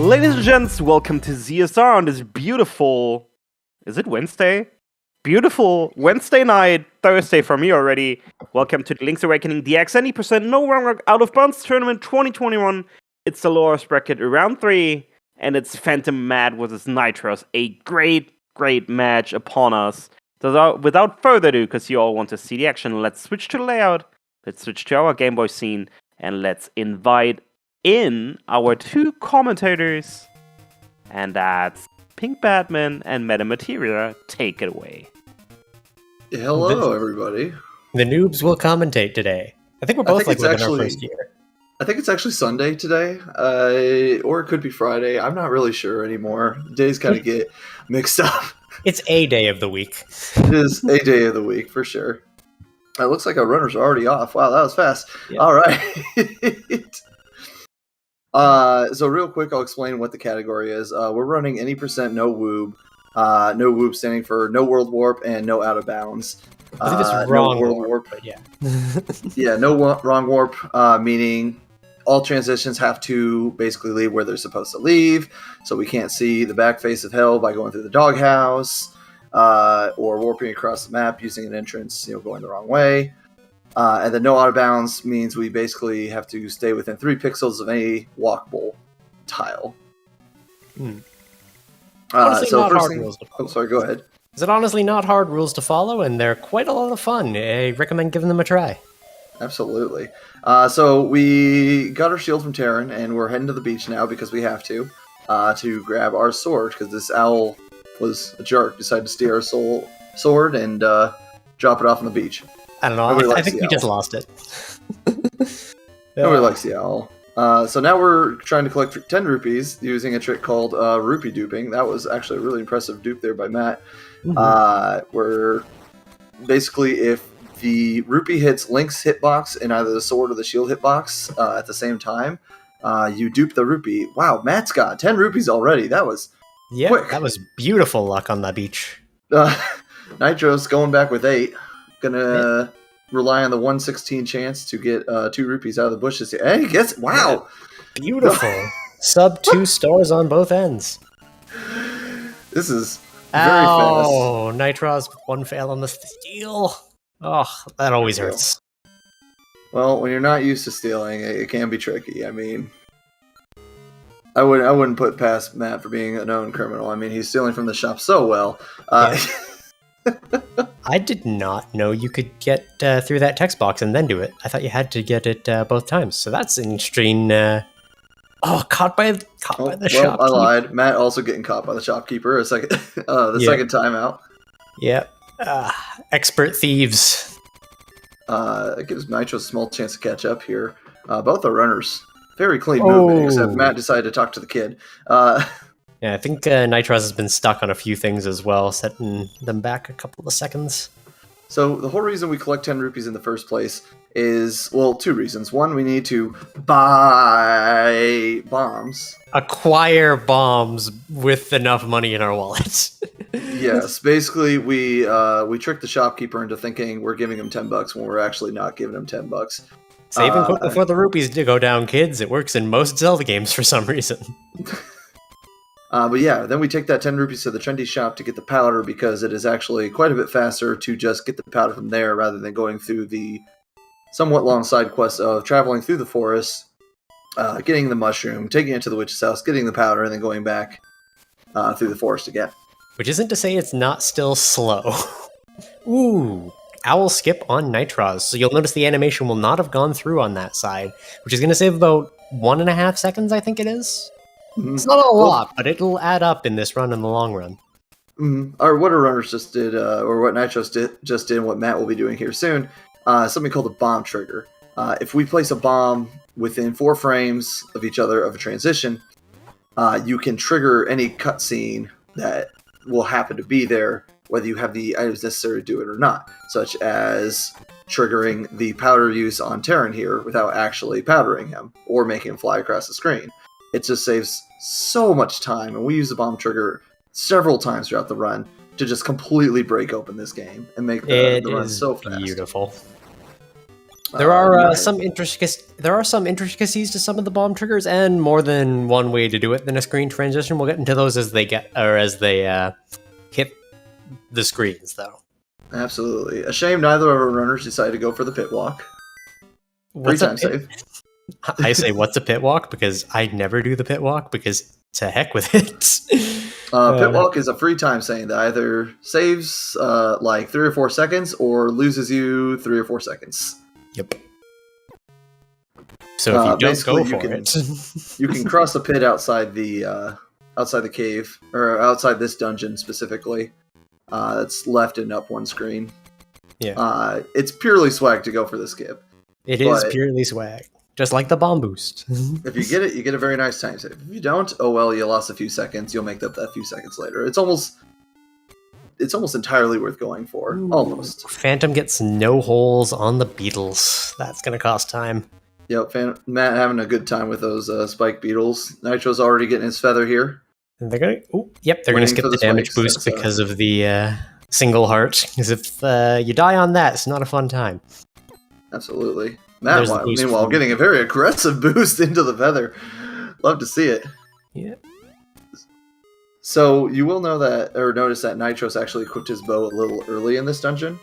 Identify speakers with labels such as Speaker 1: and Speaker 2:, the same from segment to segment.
Speaker 1: Ladies and gents, welcome to ZSR on this beautiful... Is it Wednesday? Beautiful Wednesday night, Thursday for me already. Welcome to the Link's Awakening DX 90% No Wrong Out of Bounds Tournament 2021. It's the lowest bracket round 3, and it's PhantomMat versus Nitroz. A great match upon us. So without further ado, because you all want to see the action, let's switch to the layout, let's switch to our Game Boy scene, and let's invite in our two commentators. And that's Pink Batman and Metamateria. Take it away.
Speaker 2: Hello, everybody.
Speaker 3: The noobs will commentate today. I think we're both within our first year.
Speaker 2: I think it's actually Sunday today, or it could be Friday. I'm not really sure anymore. Days kind of get mixed up.
Speaker 3: It's a day of the week.
Speaker 2: It is a day of the week, for sure. It looks like our runners are already off. Wow, that was fast. Yep. All right. So real quick, I'll explain what the category is. We're running any percent no woob. No woob standing for no world warp and no out of bounds.
Speaker 3: I think it's wrong
Speaker 2: no
Speaker 3: warp, but yeah.
Speaker 2: Yeah, no wrong warp, meaning all transitions have to basically leave where they're supposed to leave. So we can't see the back face of hell by going through the doghouse, or warping across the map using an entrance, going the wrong way. And then no out of bounds means we basically have to stay within 3 pixels of any walkable tile.
Speaker 3: Not hard rules to follow.
Speaker 2: Sorry, go ahead.
Speaker 3: Is it honestly not hard rules to follow, and they're quite a lot of fun. I recommend giving them a try.
Speaker 2: Absolutely. So we got our shield from Terran, and we're heading to the beach now because we have to grab our sword, because this owl was a jerk, decided to steal our sword and drop it off on the beach.
Speaker 3: I don't know. I think we just lost it.
Speaker 2: Nobody likes the owl. So now we're trying to collect 10 rupees using a trick called rupee duping. That was actually a really impressive dupe there by Matt. Where basically if the rupee hits Link's hitbox in either the sword or the shield hitbox at the same time, you dupe the rupee. Wow, Matt's got 10 rupees already. That was quick.
Speaker 3: That was beautiful luck on that beach.
Speaker 2: Nitroz going back with 8. Gonna rely on the 1/16 chance to get 2 rupees out of the bushes here. Hey, wow.
Speaker 3: Beautiful. Sub 2 stars on both ends.
Speaker 2: This is very fast.
Speaker 3: Oh, Nitroz with 1 fail on the steal. Oh, that always hurts.
Speaker 2: Well, when you're not used to stealing, it can be tricky. I mean, I wouldn't put past Matt for being a known criminal. I mean, he's stealing from the shop so well.
Speaker 3: I did not know you could get through that text box and then do it. I thought you had to get it both times. So that's an interesting... caught by the shopkeeper.
Speaker 2: I lied. Matt also getting caught by the shopkeeper second time out.
Speaker 3: Yep. Expert thieves.
Speaker 2: It gives Nitroz a small chance to catch up here. Both are runners. Very clean movement, except Matt decided to talk to the kid.
Speaker 3: Yeah, I think Nitroz has been stuck on a few things as well, setting them back a couple of seconds.
Speaker 2: So the whole reason we collect 10 rupees in the first place is, 2 reasons. One, we need to buy bombs.
Speaker 3: Acquire bombs with enough money in our wallets.
Speaker 2: Yes, basically we trick the shopkeeper into thinking we're giving him $10 when we're actually not giving him $10.
Speaker 3: Save and quote before the rupees do go down, kids. It works in most Zelda games for some reason.
Speaker 2: But yeah, then we take that 10 rupees to the trendy shop to get the powder, because it is actually quite a bit faster to just get the powder from there rather than going through the somewhat long side quest of traveling through the forest, getting the mushroom, taking it to the witch's house, getting the powder, and then going back through the forest again.
Speaker 3: Which isn't to say it's not still slow. Ooh, owl skip on Nitroz. So you'll notice the animation will not have gone through on that side, which is going to save about 1.5 seconds, I think it is. It's not a lot, but it'll add up in this run in the long run.
Speaker 2: Or what our runners just did, or what Nitroz just did, and what Matt will be doing here soon, something called a bomb trigger. If we place a bomb within 4 frames of each other of a transition, you can trigger any cutscene that will happen to be there, whether you have the items necessary to do it or not, such as triggering the powder use on Terran here without actually powdering him, or making him fly across the screen. It just saves so much time, and we use the bomb trigger several times throughout the run to just completely break open this game and make the run so fast.
Speaker 3: Beautiful. There are
Speaker 2: Right.
Speaker 3: some intricacies to some of the bomb triggers, and more than one way to do it than a screen transition. We'll get into those as they hit the screens, though.
Speaker 2: Absolutely. A shame neither of our runners decided to go for the pit walk.
Speaker 3: What's a
Speaker 2: Time
Speaker 3: pit?
Speaker 2: save.
Speaker 3: I say, what's a pit walk? Because I never do the pit walk, because to heck with it.
Speaker 2: Pit walk is a free time saying that either saves like 3 or 4 seconds or loses you 3 or 4 seconds.
Speaker 3: Yep. So if you don't
Speaker 2: basically,
Speaker 3: go for it,
Speaker 2: You can cross the pit outside the cave, or outside this dungeon specifically. That's left and up one screen.
Speaker 3: Yeah.
Speaker 2: It's purely swag to go for the skip.
Speaker 3: it is purely swag, just like the bomb boost.
Speaker 2: If you get it, you get a very nice time save. If you don't, oh well, you lost a few seconds. You'll make up that few seconds later. It's almost entirely worth going for.
Speaker 3: Ooh.
Speaker 2: Almost.
Speaker 3: Phantom gets no holes on the beetles. That's gonna cost time.
Speaker 2: Yep, Matt having a good time with those spike beetles. Nitro's already getting his feather here.
Speaker 3: And they're gonna skip the damage boost because of the single heart. Because if you die on that, it's not a fun time.
Speaker 2: Absolutely. Matt, meanwhile, getting a very aggressive boost into the feather. Love to see it.
Speaker 3: Yeah.
Speaker 2: So you will notice that Nitroz actually equipped his bow a little early in this dungeon.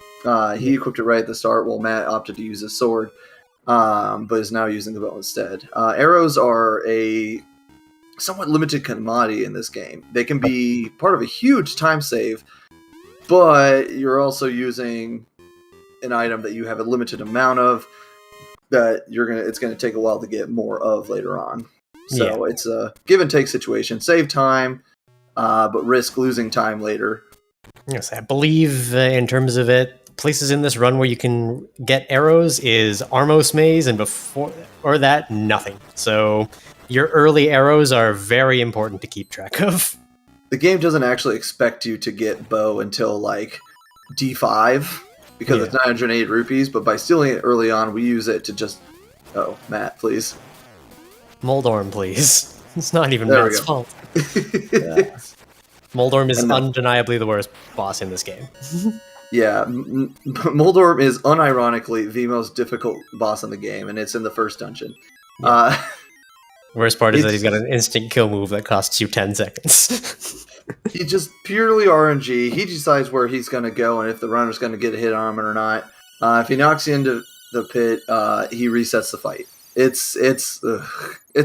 Speaker 2: He equipped it right at the start, while Matt opted to use his sword, but is now using the bow instead. Arrows are a somewhat limited commodity in this game. They can be part of a huge time save, but you're also using an item that you have a limited amount of that it's gonna take a while to get more of later on. So It's a give and take situation. Save time, but risk losing time later.
Speaker 3: Yes, I believe in terms of it, places in this run where you can get arrows is Armos Maze, and before or that, nothing. So your early arrows are very important to keep track of.
Speaker 2: The game doesn't actually expect you to get bow until like D5 because it's 908 rupees, but by stealing it early on, we use it to just... Oh, Matt, please.
Speaker 3: Moldorm, please. It's not even Matt's fault. Moldorm is undeniably the worst boss in this game.
Speaker 2: Yeah, Moldorm is unironically the most difficult boss in the game, and it's in the first dungeon.
Speaker 3: Yeah. Worst part is that he's got an instant kill move that costs you 10 seconds.
Speaker 2: He just purely RNG. He decides where he's going to go and if the runner's going to get a hit on him or not. If he knocks you into the pit, he resets the fight. It's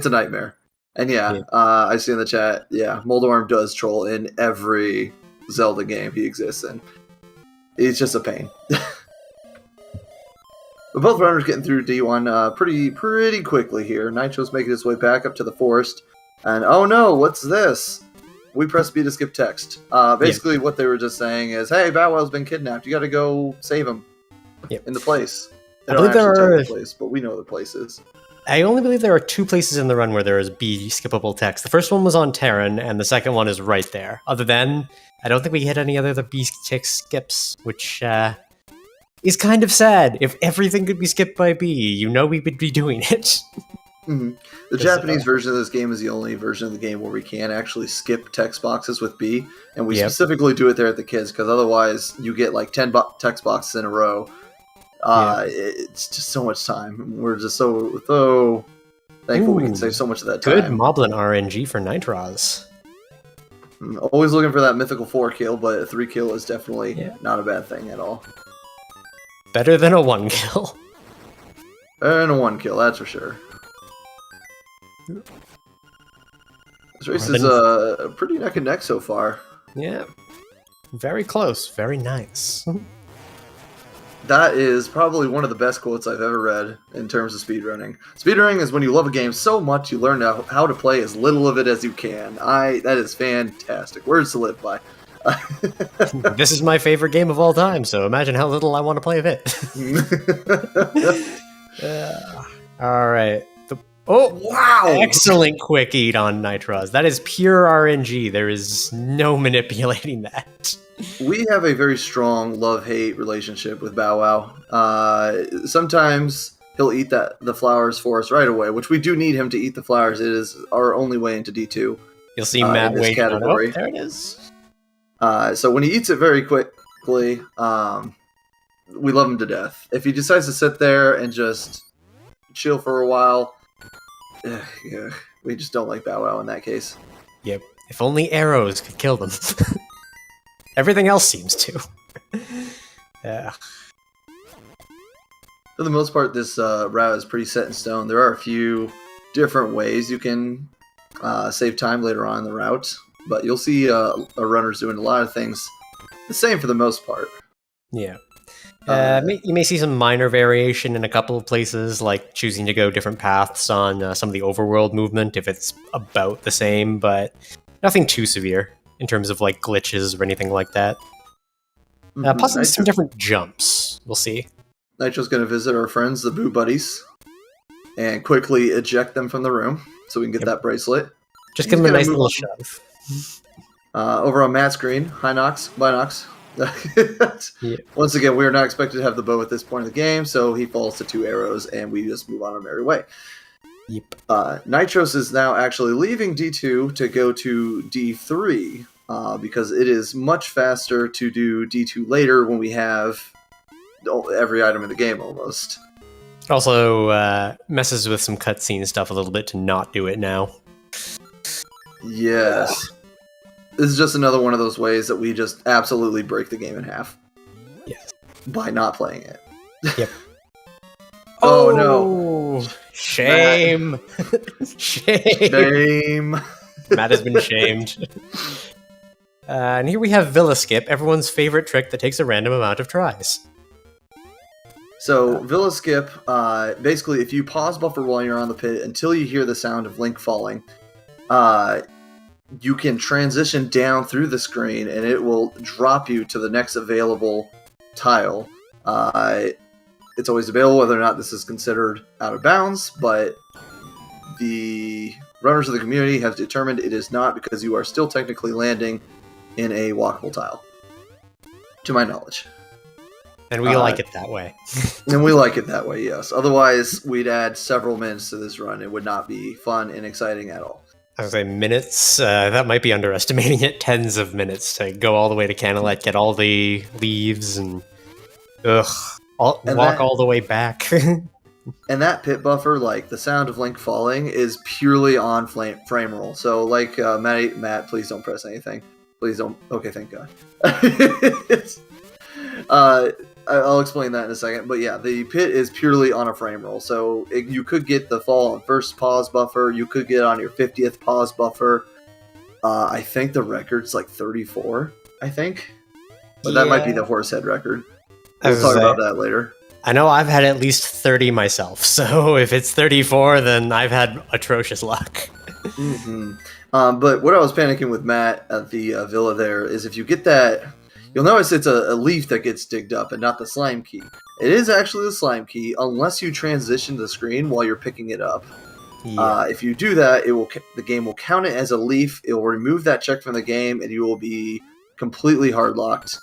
Speaker 2: a nightmare. And I see in the chat, Moldorm does troll in every Zelda game he exists in. It's just a pain. But both runners getting through D1 pretty quickly here. Nitro's making his way back up to the forest. And oh no, what's this? We press B to skip text. Basically what they were just saying is, hey, Bow Wow's been kidnapped. You gotta go save him in the place. They don't actually tell the place, but we know the place is.
Speaker 3: I only believe there are 2 places in the run where there is B skippable text. The first one was on Terran, and the second one is right there. Other than, I don't think we hit any other B text skips, which is kind of sad. If everything could be skipped by B, we would be doing it.
Speaker 2: Mm-hmm. The Japanese version of this game is the only version of the game where we can actually skip text boxes with B, and we specifically do it there at the kids, because otherwise you get like 10 text boxes in a row. It's just so much time. We're just so thankful we can save so much of that time.
Speaker 3: Good Moblin RNG for Nitroz.
Speaker 2: Always looking for that mythical 4 kill, but a 3 kill is definitely not a bad thing at all.
Speaker 3: Better than a 1 kill.
Speaker 2: Better than a 1 kill, that's for sure. This race is pretty neck and neck so far.
Speaker 3: Yeah. Very close. Very nice.
Speaker 2: That is probably one of the best quotes I've ever read in terms of speedrunning. Speedrunning is when you love a game so much you learn how to play as little of it as you can. That is fantastic. Words to live by.
Speaker 3: This is my favorite game of all time, so imagine how little I want to play of it. Alright. Oh, wow! Excellent quick eat on Nitroz. That is pure RNG. There is no manipulating that.
Speaker 2: We have a very strong love-hate relationship with Bow Wow. Sometimes he'll eat the flowers for us right away, which we do need him to eat the flowers. It is our only way into D2.
Speaker 3: You'll see Matt wait category. Oh, there it is.
Speaker 2: So when he eats it very quickly, we love him to death. If he decides to sit there and just chill for a while, yeah, we just don't like Bow Wow in that case.
Speaker 3: Yep. If only arrows could kill them. Everything else seems to. Yeah.
Speaker 2: For the most part, this route is pretty set in stone. There are a few different ways you can save time later on in the route, but you'll see runners doing a lot of things the same for the most part.
Speaker 3: Yeah. You may see some minor variation in a couple of places, like choosing to go different paths on some of the overworld movement if it's about the same, but nothing too severe in terms of like glitches or anything like that. Possibly some different jumps. We'll see.
Speaker 2: Nitro's going to visit our friends, the Boo Buddies, and quickly eject them from the room so we can get that bracelet.
Speaker 3: Just give them a nice little shove.
Speaker 2: Over on Matt's screen, Binox. Once again, we are not expected to have the bow at this point of the game, so he falls to 2 arrows, and we just move on our merry way.
Speaker 3: Yep.
Speaker 2: Nitroz is now actually leaving D2 to go to D3, because it is much faster to do D2 later when we have every item in the game almost.
Speaker 3: It also messes with some cutscene stuff a little bit to not do it now.
Speaker 2: Yes. This is just another one of those ways that we just absolutely break the game in half.
Speaker 3: Yes.
Speaker 2: By not playing it.
Speaker 3: Yep.
Speaker 2: Oh no.
Speaker 3: Shame.
Speaker 2: Shame.
Speaker 3: Matt has been shamed. And here we have Villa Skip, everyone's favorite trick that takes a random amount of tries.
Speaker 2: So, Villa Skip, basically, if you pause buffer while you're on the pit until you hear the sound of Link falling, you can transition down through the screen and it will drop you to the next available tile. It's always available whether or not this is considered out of bounds, but the runners of the community have determined it is not because you are still technically landing in a walkable tile, to my knowledge.
Speaker 3: And we like it that way.
Speaker 2: And we like it that way, yes. Otherwise, we'd add several minutes to this run. It would not be fun and exciting at all.
Speaker 3: I would say minutes, that might be underestimating it. Tens of minutes to go all the way to Canalet, get all the leaves, and walk all the way back.
Speaker 2: And that pit buffer, like the sound of Link falling, is purely on frame roll. So, like, Matt, please don't press anything. Please don't. Okay, thank God. I'll explain that in a second. But yeah, the pit is purely on a frame roll. So you could get the fall on first pause buffer. You could get on your 50th pause buffer. I think the record's like 34, I think. But that might be the Horsehead record. We'll talk about that later.
Speaker 3: I know I've had at least 30 myself. So if it's 34, then I've had atrocious luck.
Speaker 2: Mm-hmm. But what I was panicking with Matt at the villa there is if you get that... You'll notice it's a leaf that gets digged up and not the slime key. It is actually the slime key unless you transition the screen while you're picking it up. Yeah. If you do that, the game will count it as a leaf. It will remove that check from the game, and you will be completely hard locked,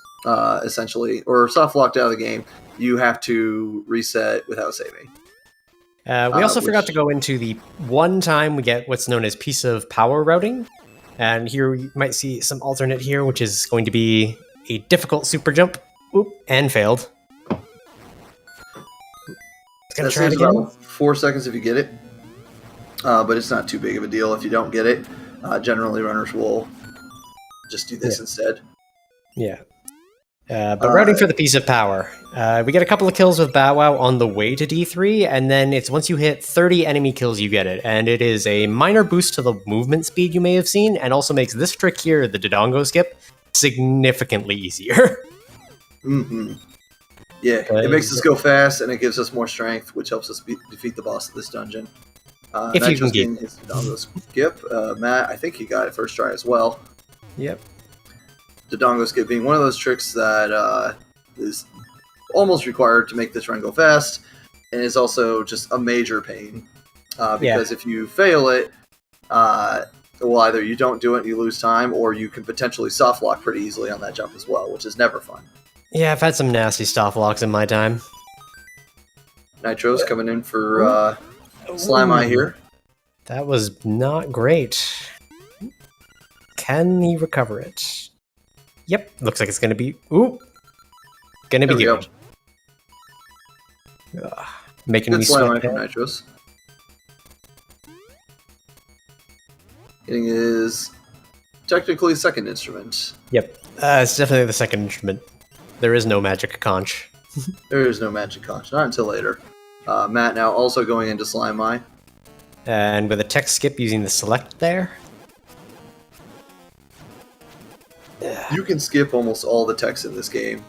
Speaker 2: essentially, or soft locked out of the game. You have to reset without saving.
Speaker 3: We also forgot to go into the one time we get what's known as piece of power routing. And here you might see some alternate here, which is going to be a difficult super jump. Oop, and failed.
Speaker 2: That saves about 4 seconds if you get it. But it's not too big of a deal if you don't get it. Generally, runners will just do this instead.
Speaker 3: Yeah. But routing for the piece of power. We get a couple of kills with Bow Wow on the way to D3, and then it's once you hit 30 enemy kills, you get it. And it is a minor boost to the movement speed you may have seen, and also makes this trick here, the Dodongo skip, significantly easier.
Speaker 2: Mm-hmm. Yeah, it makes us go fast, and it gives us more strength, which helps us defeat the boss of this dungeon.
Speaker 3: If you can get
Speaker 2: his Dodongo skip. Matt, I think he got it first try as well.
Speaker 3: Yep.
Speaker 2: Dodongo skip being one of those tricks that is almost required to make this run go fast, and is also just a major pain. Because if you fail it, well, either you don't do it and you lose time, or you can potentially soft lock pretty easily on that jump as well, which is never fun.
Speaker 3: Yeah, I've had some nasty soft locks in my time.
Speaker 2: Nitroz coming in for Slime Eye here.
Speaker 3: That was not great. Can he recover it? Yep, looks like it's going to be... Ooh! Going to be good. Making
Speaker 2: Good
Speaker 3: me
Speaker 2: slam
Speaker 3: sweat
Speaker 2: from
Speaker 3: there.
Speaker 2: Nitroz. Hitting his technically second instrument.
Speaker 3: Yep, it's definitely the second instrument. There is no magic conch.
Speaker 2: There is no magic conch, not until later. Matt now also going into Slime Eye.
Speaker 3: And with a tech skip using the select there.
Speaker 2: You can skip almost all the text in this game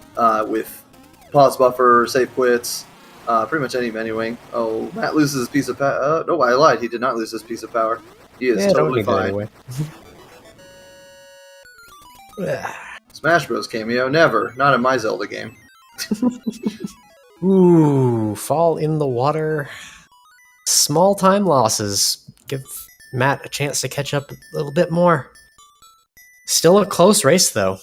Speaker 2: with pause buffer, save quits, pretty much any menuing. Oh, Matt loses his piece of power. No, I lied. He did not lose his piece of power. He is
Speaker 3: Yeah, don't
Speaker 2: totally
Speaker 3: need that
Speaker 2: fine.
Speaker 3: anyway.
Speaker 2: Smash Bros. Cameo, never. Not in my Zelda game.
Speaker 3: Ooh, fall in the water. Small time losses. Give Matt a chance to catch up a little bit more. Still a close race, though.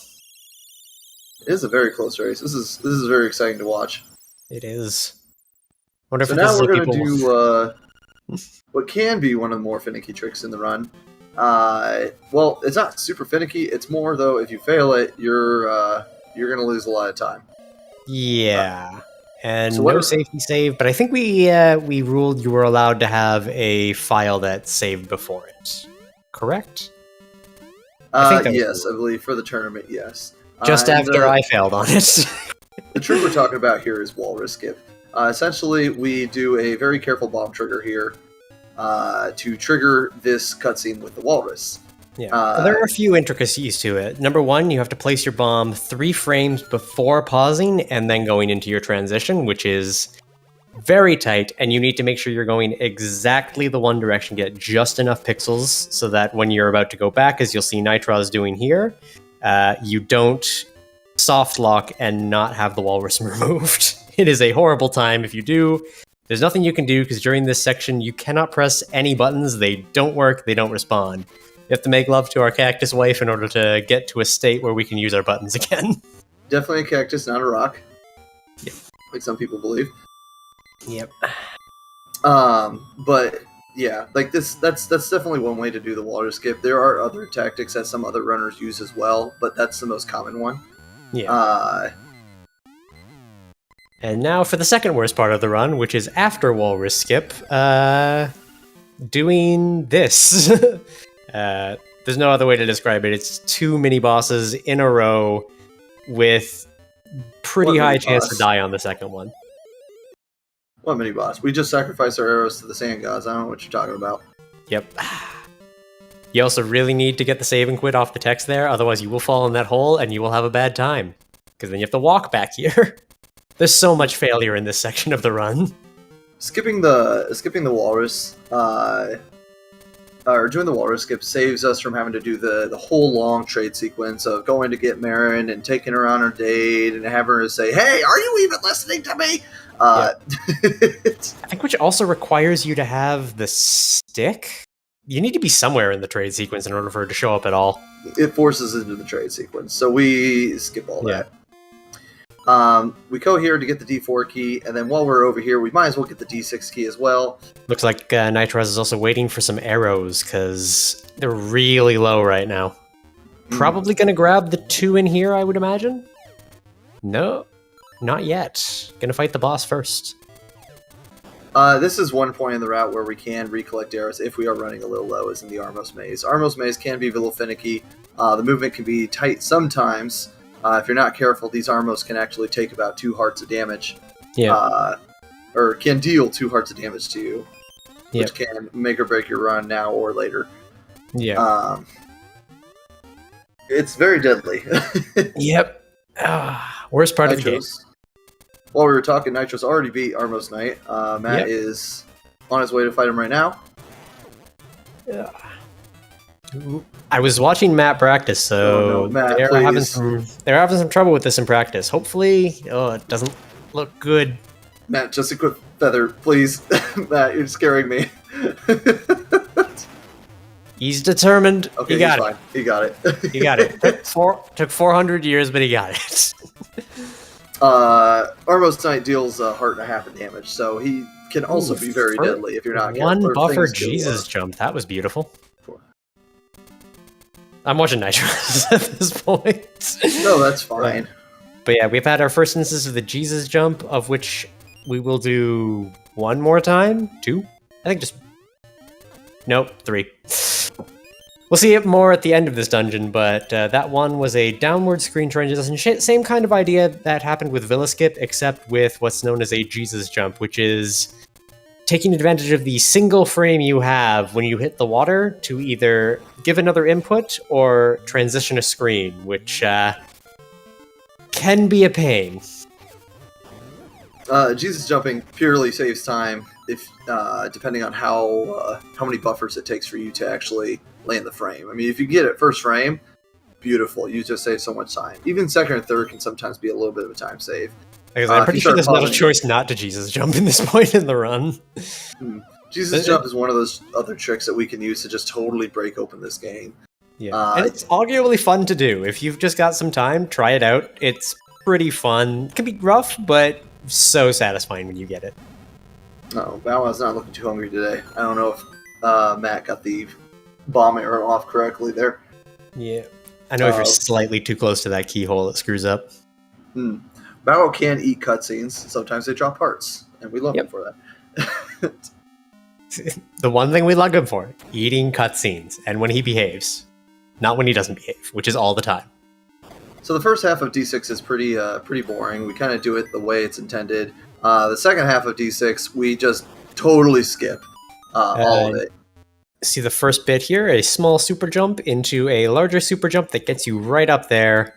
Speaker 2: It is a very close race. This is very exciting to watch.
Speaker 3: It is. Wonder
Speaker 2: So
Speaker 3: if this
Speaker 2: now
Speaker 3: is
Speaker 2: we're
Speaker 3: what
Speaker 2: going
Speaker 3: people...
Speaker 2: to do what can be one of the more finicky tricks in the run. Well, it's not super finicky. It's more, though, if you fail it, you're going to lose a lot of time.
Speaker 3: Yeah. And
Speaker 2: So
Speaker 3: no
Speaker 2: what-
Speaker 3: safety save, but I think we ruled you were allowed to have a file that saved before it. Correct? I think that was
Speaker 2: Yes,
Speaker 3: the
Speaker 2: I believe for the tournament, yes.
Speaker 3: Just
Speaker 2: And,
Speaker 3: after I failed on it.
Speaker 2: The trick we're talking about here is walrus skip. Essentially, we do a very careful bomb trigger here to trigger this cutscene with the walrus.
Speaker 3: Yeah. There are a few intricacies to it. Number one, you have to place your bomb 3 frames before pausing and then going into your transition, which is very tight, and you need to make sure you're going exactly the one direction, get just enough pixels so that when you're about to go back, as you'll see Nitroz doing here, you don't soft lock and not have the walrus removed. It is a horrible time if you do. There's nothing you can do because during this section you cannot press any buttons. They don't work, they don't respond. You have to make love to our cactus wife in order to get to a state where we can use our buttons again.
Speaker 2: Definitely a cactus, not a rock.
Speaker 3: Yep.
Speaker 2: Like some people believe.
Speaker 3: Yep.
Speaker 2: But yeah, like that's definitely one way to do the water skip. There are other tactics that some other runners use as well, but that's the most common one.
Speaker 3: Yeah. And now for the second worst part of the run, which is after walrus skip, doing this. There's no other way to describe it. It's 2 mini bosses in a row with pretty
Speaker 2: What
Speaker 3: high
Speaker 2: mini
Speaker 3: chance
Speaker 2: boss?
Speaker 3: to die on the second one.
Speaker 2: What mini boss? We just sacrificed our arrows to the sand gods. I don't know what you're talking about.
Speaker 3: Yep. You also really need to get the save and quit off the text there, otherwise you will fall in that hole and you will have a bad time. Because then you have to walk back here. There's so much failure in this section of the run.
Speaker 2: Skipping the walrus, or doing the walrus skip saves us from having to do the whole long trade sequence of going to get Marin and taking her on her date and having her say, "Hey, are you even listening to me?"
Speaker 3: I think which also requires you to have the stick. You need to be somewhere in the trade sequence in order for it to show up at all.
Speaker 2: It forces into the trade sequence, so we skip all
Speaker 3: Yeah.
Speaker 2: that. We go here to get the D4 key, and then while we're over here, we might as well get the D6 key as well.
Speaker 3: Looks like Nitroz is also waiting for some arrows, because they're really low right now. Probably going to grab the 2 in here, I would imagine? No, not yet. Going to fight the boss first.
Speaker 2: This is one point in the route where we can recollect arrows if we are running a little low, as in the Armos Maze. Armos Maze can be a little finicky. The movement can be tight sometimes. If you're not careful, these Armos can actually take about 2 hearts of damage.
Speaker 3: Yeah.
Speaker 2: Or can deal 2 hearts of damage to you, which
Speaker 3: Yep.
Speaker 2: can make or break your run now or later.
Speaker 3: Yeah.
Speaker 2: It's very deadly.
Speaker 3: Yep. Worst part of the game.
Speaker 2: Nitroz. While we were talking, Nitroz already beat Armos Knight. Matt
Speaker 3: Yep.
Speaker 2: is on his way to fight him right now.
Speaker 3: I was watching Matt practice, so
Speaker 2: Oh, no, Matt,
Speaker 3: they're
Speaker 2: please.
Speaker 3: having some trouble with this in practice. Hopefully, it doesn't look good.
Speaker 2: Matt, just a quick feather, please. Matt, you're scaring me.
Speaker 3: He's determined.
Speaker 2: Okay,
Speaker 3: He got
Speaker 2: he's
Speaker 3: it.
Speaker 2: fine. He got it.
Speaker 3: He got it. Took 400 years, but he got it.
Speaker 2: Armos Knight deals 1.5 heart of damage, so he can also be very deadly if you're not careful.
Speaker 3: One
Speaker 2: or
Speaker 3: buffer
Speaker 2: things go,
Speaker 3: Jesus jump. That was beautiful.
Speaker 2: Cool.
Speaker 3: I'm watching Nitroz at this point.
Speaker 2: No, that's fine.
Speaker 3: But yeah, we've had our first instance of the Jesus jump, of which we will do one more time. 2? I think just... Nope, 3. We'll see it more at the end of this dungeon, but that one was a downward screen transition. Same kind of idea that happened with Villa Skip, except with what's known as a Jesus jump, which is taking advantage of the single frame you have when you hit the water to either give another input or transition a screen, which can be a pain.
Speaker 2: Jesus jumping purely saves time if depending on how many buffers it takes for you to actually land the frame. I mean, if you get it first frame, beautiful. You just save so much time. Even second and third can sometimes be a little bit of a time save.
Speaker 3: Because I'm pretty sure there's not a choice not to Jesus jump in this point in the run.
Speaker 2: Jesus jump is one of those other tricks that we can use to just totally break open this game.
Speaker 3: Yeah, and it's arguably fun to do. If you've just got some time, try it out. It's pretty fun. It can be rough, but so satisfying when you get it.
Speaker 2: No, Bow Wow's not looking too hungry today. I don't know if Matt got the bomb arrow off correctly there.
Speaker 3: Yeah. I know if you're slightly too close to that keyhole, it screws up.
Speaker 2: Bow Wow can eat cutscenes. Sometimes they drop hearts, and we love him for that.
Speaker 3: The one thing we love him for, eating cutscenes, and when he behaves. Not when he doesn't behave, which is all the time.
Speaker 2: So the first half of D6 is pretty boring. We kind of do it the way it's intended. The second half of D6, we just totally skip all of it.
Speaker 3: See the first bit here, a small super jump into a larger super jump that gets you right up there.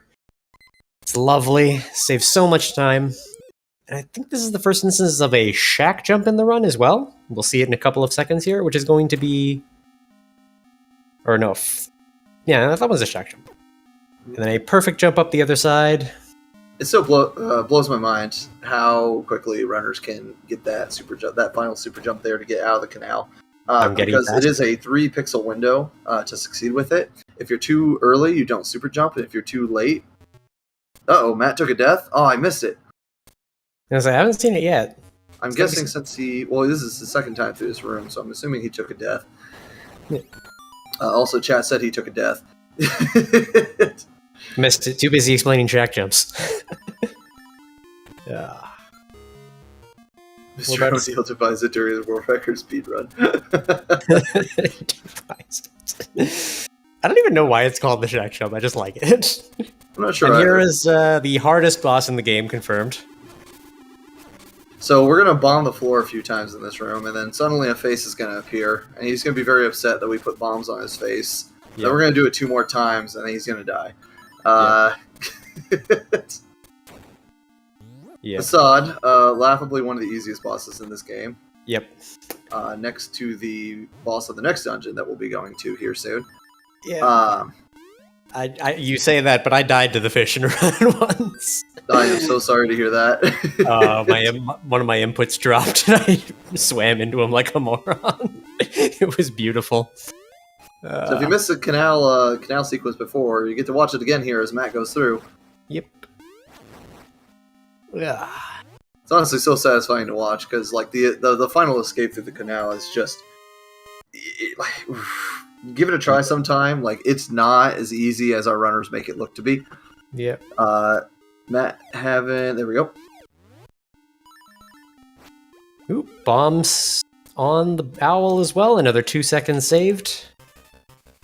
Speaker 3: It's lovely, saves so much time. And I think this is the first instance of a shack jump in the run as well. We'll see it in a couple of seconds here, which is going to be... Or no, yeah, that was a shack jump. And then a perfect jump up the other side.
Speaker 2: It still blows my mind how quickly runners can get that super jump, that final super jump there to get out of the canal. Because it is a 3-pixel window to succeed with it. If you're too early, you don't super jump, and if you're too late... Uh-oh, Matt took a death? Oh, I missed it.
Speaker 3: I haven't seen it yet.
Speaker 2: I'm guessing since this is the second time through this room, so I'm assuming he took a death.
Speaker 3: Yeah.
Speaker 2: Also, chat said he took a death.
Speaker 3: Missed it. Too busy explaining shack jumps. Yeah.
Speaker 2: Mr. O'Neill devised it during the world record speedrun. I
Speaker 3: don't even know why it's called the shack jump. I just like it.
Speaker 2: I'm not sure.
Speaker 3: And here is the hardest boss in the game confirmed.
Speaker 2: So we're going to bomb the floor a few times in this room, and then suddenly a face is going to appear, and he's going to be very upset that we put bombs on his face. Yep. Then we're going to do it 2 more times, and then he's going to die. Assad, laughably one of the easiest bosses in this game.
Speaker 3: Yep.
Speaker 2: Next to the boss of the next dungeon that we'll be going to here soon.
Speaker 3: Yeah. You say that, but I died to the fish in a run once.
Speaker 2: I am so sorry to hear that.
Speaker 3: One of my inputs dropped, and I swam into him like a moron. It was beautiful.
Speaker 2: So if you missed the canal sequence before, you get to watch it again here as Matt goes through.
Speaker 3: Yep. Yeah.
Speaker 2: It's honestly so satisfying to watch because like the final escape through the canal is just give it a try sometime. Like it's not as easy as our runners make it look to be.
Speaker 3: Yep.
Speaker 2: Matt there we go.
Speaker 3: Ooh, bombs on the owl as well. Another 2 seconds saved.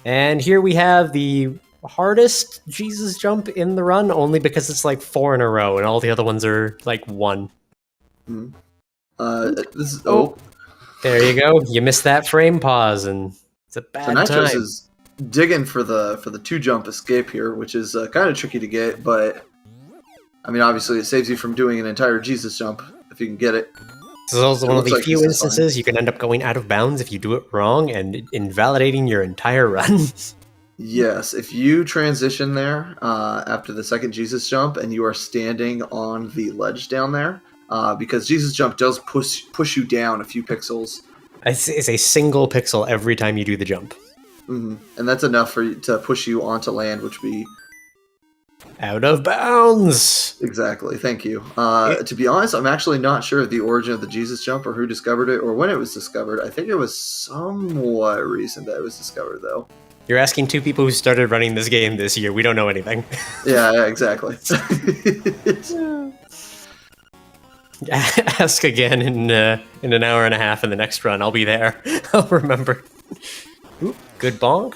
Speaker 3: And here we have the hardest Jesus jump in the run, only because it's like 4 in a row, and all the other ones are like 1.
Speaker 2: This is
Speaker 3: there you go. You missed that frame pause, and it's a bad time.
Speaker 2: Nitroz is digging for the 2-jump escape here, which is kind of tricky to get, but I mean, obviously, it saves you from doing an entire Jesus jump if you can get it.
Speaker 3: This is also one of the few instances you can end up going out of bounds if you do it wrong and invalidating your entire run.
Speaker 2: Yes, if you transition there after the second Jesus jump and you are standing on the ledge down there, because Jesus jump does push you down a few pixels.
Speaker 3: It's a single pixel every time you do the jump.
Speaker 2: Mm-hmm. And that's enough to push you onto land, which would be...
Speaker 3: out of bounds!
Speaker 2: Exactly, thank you. To be honest, I'm actually not sure of the origin of the Jesus jump or who discovered it or when it was discovered. I think it was somewhat recent that it was discovered, though.
Speaker 3: You're asking 2 people who started running this game this year. We don't know anything.
Speaker 2: Yeah, exactly.
Speaker 3: Ask again in an hour and a half in the next run. I'll be there. I'll remember. Oop, good bonk.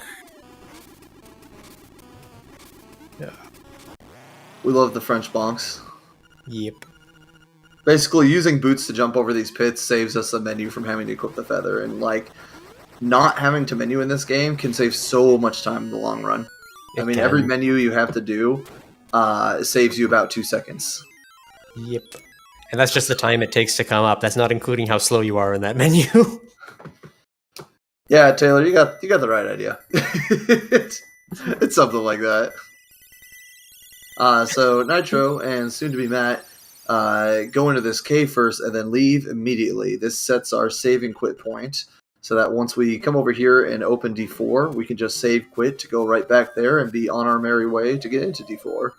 Speaker 2: We love the French bonks.
Speaker 3: Yep.
Speaker 2: Basically, using boots to jump over these pits saves us a menu from having to equip the feather, and like not having to menu in this game can save so much time in the long run. I mean, every menu you have to do saves you about 2 seconds.
Speaker 3: Yep. And that's just the time it takes to come up. That's not including how slow you are in that menu.
Speaker 2: Yeah, Taylor, you got the right idea. it's something like that. So Nitro and soon to be Matt go into this cave first and then leave immediately. This sets our save and quit point, so that once we come over here and open D4, we can just save quit to go right back there and be on our merry way to get into D4.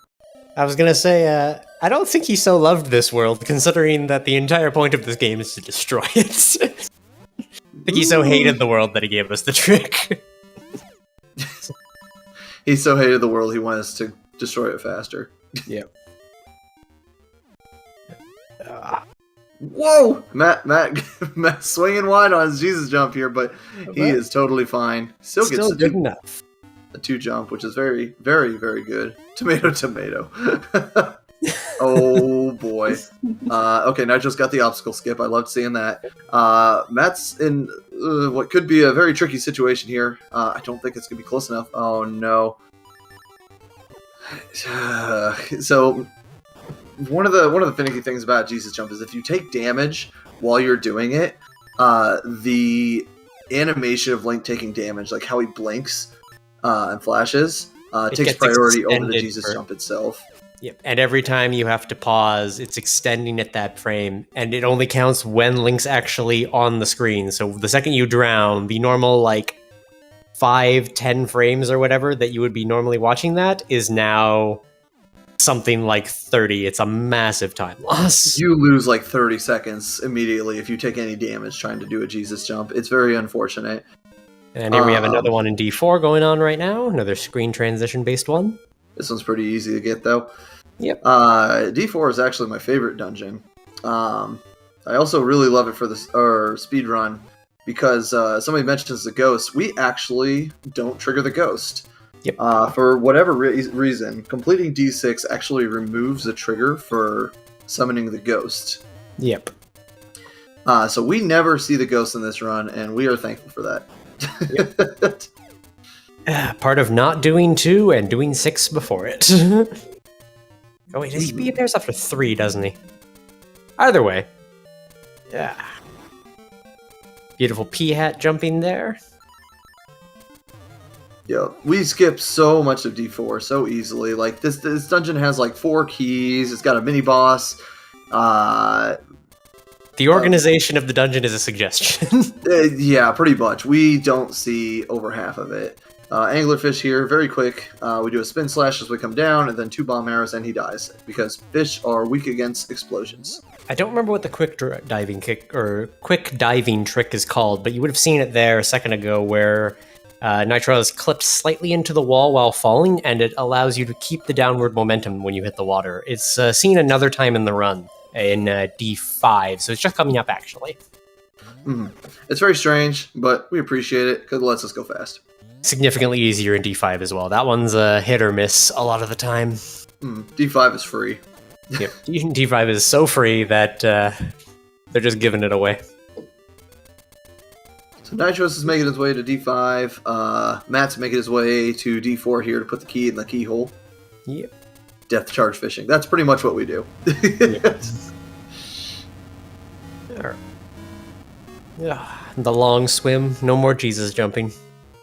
Speaker 3: I was gonna say, I don't think he so loved this world, considering that the entire point of this game is to destroy it. I think he so hated the world that he gave us the trick.
Speaker 2: He so hated the world, he wanted us to destroy it faster.
Speaker 3: Yep.
Speaker 2: Whoa! Matt swinging wide on his Jesus jump here, but he is totally fine. Still gets
Speaker 3: good enough.
Speaker 2: A 2 jump, which is very, very, very good. Tomato, tomato. Oh boy. Okay, Nitro's got the obstacle skip. I loved seeing that. Matt's in what could be a very tricky situation here. I don't think it's gonna be close enough. Oh no. So one of the finicky things about Jesus Jump is if you take damage while you're doing it, the animation of Link taking damage, like how he blinks and flashes, takes priority over the Jesus Jump itself.
Speaker 3: Yep. And every time you have to pause, it's extending at that frame, and it only counts when Link's actually on the screen. So the second you drown, the normal, 5-10 frames or whatever that you would be normally watching that is now something like 30. It's a massive time loss.
Speaker 2: You lose 30 seconds immediately if you take any damage trying to do a Jesus Jump. It's very unfortunate.
Speaker 3: And here we have another one in D4 going on right now. Another screen transition based one.
Speaker 2: This one's pretty easy to get, though.
Speaker 3: Yep.
Speaker 2: D4 is actually my favorite dungeon. I also really love it for the speedrun because somebody mentions the ghost. We actually don't trigger the ghost.
Speaker 3: Yep.
Speaker 2: For whatever reason, completing D6 actually removes the trigger for summoning the ghost.
Speaker 3: Yep.
Speaker 2: So we never see the ghost in this run, and we are thankful for that.
Speaker 3: Yep. Part of not doing 2 and doing 6 before it. Oh wait, he appears after 3, doesn't he? Either way. Yeah. Beautiful P-hat jumping there.
Speaker 2: Yeah, we skip so much of D4 so easily. This dungeon has 4 keys. It's got a mini boss.
Speaker 3: The organization of the dungeon is a suggestion.
Speaker 2: Yeah, pretty much. We don't see over half of it. Anglerfish here, very quick. We do a spin slash as we come down, and then 2 bomb arrows, and he dies because fish are weak against explosions.
Speaker 3: I don't remember what the quick diving trick is called, but you would have seen it there a second ago, where Nitroz clips slightly into the wall while falling, and it allows you to keep the downward momentum when you hit the water. It's seen another time in the run in D5, so it's just coming up actually.
Speaker 2: It's very strange, but we appreciate it because it lets us go fast.
Speaker 3: Significantly easier in D5 as well. That one's a hit or miss a lot of the time.
Speaker 2: D5 is free.
Speaker 3: Yep, D5 is so free that they're just giving it away.
Speaker 2: So Nitroz is making his way to D5. Matt's making his way to D4 here to put the key in the keyhole.
Speaker 3: Yep.
Speaker 2: Death charge fishing. That's pretty much what we do.
Speaker 3: Yep. The long swim. No more Jesus jumping.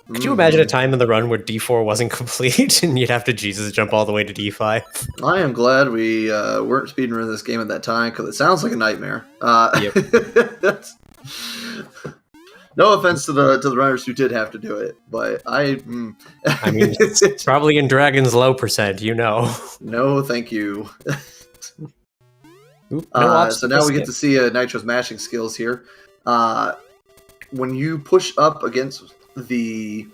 Speaker 3: Could you imagine a time in the run where D4 wasn't complete and you'd have to Jesus jump all the way to D5?
Speaker 2: I am glad we weren't speedrunning this game at that time because it sounds like a nightmare.
Speaker 3: Yep.
Speaker 2: No offense to the runners who did have to do it, but I mean,
Speaker 3: it's probably in Dragon's low percent, you know.
Speaker 2: No, thank you.
Speaker 3: Oop,
Speaker 2: so now we get to see Nitro's mashing skills here. When you push up against the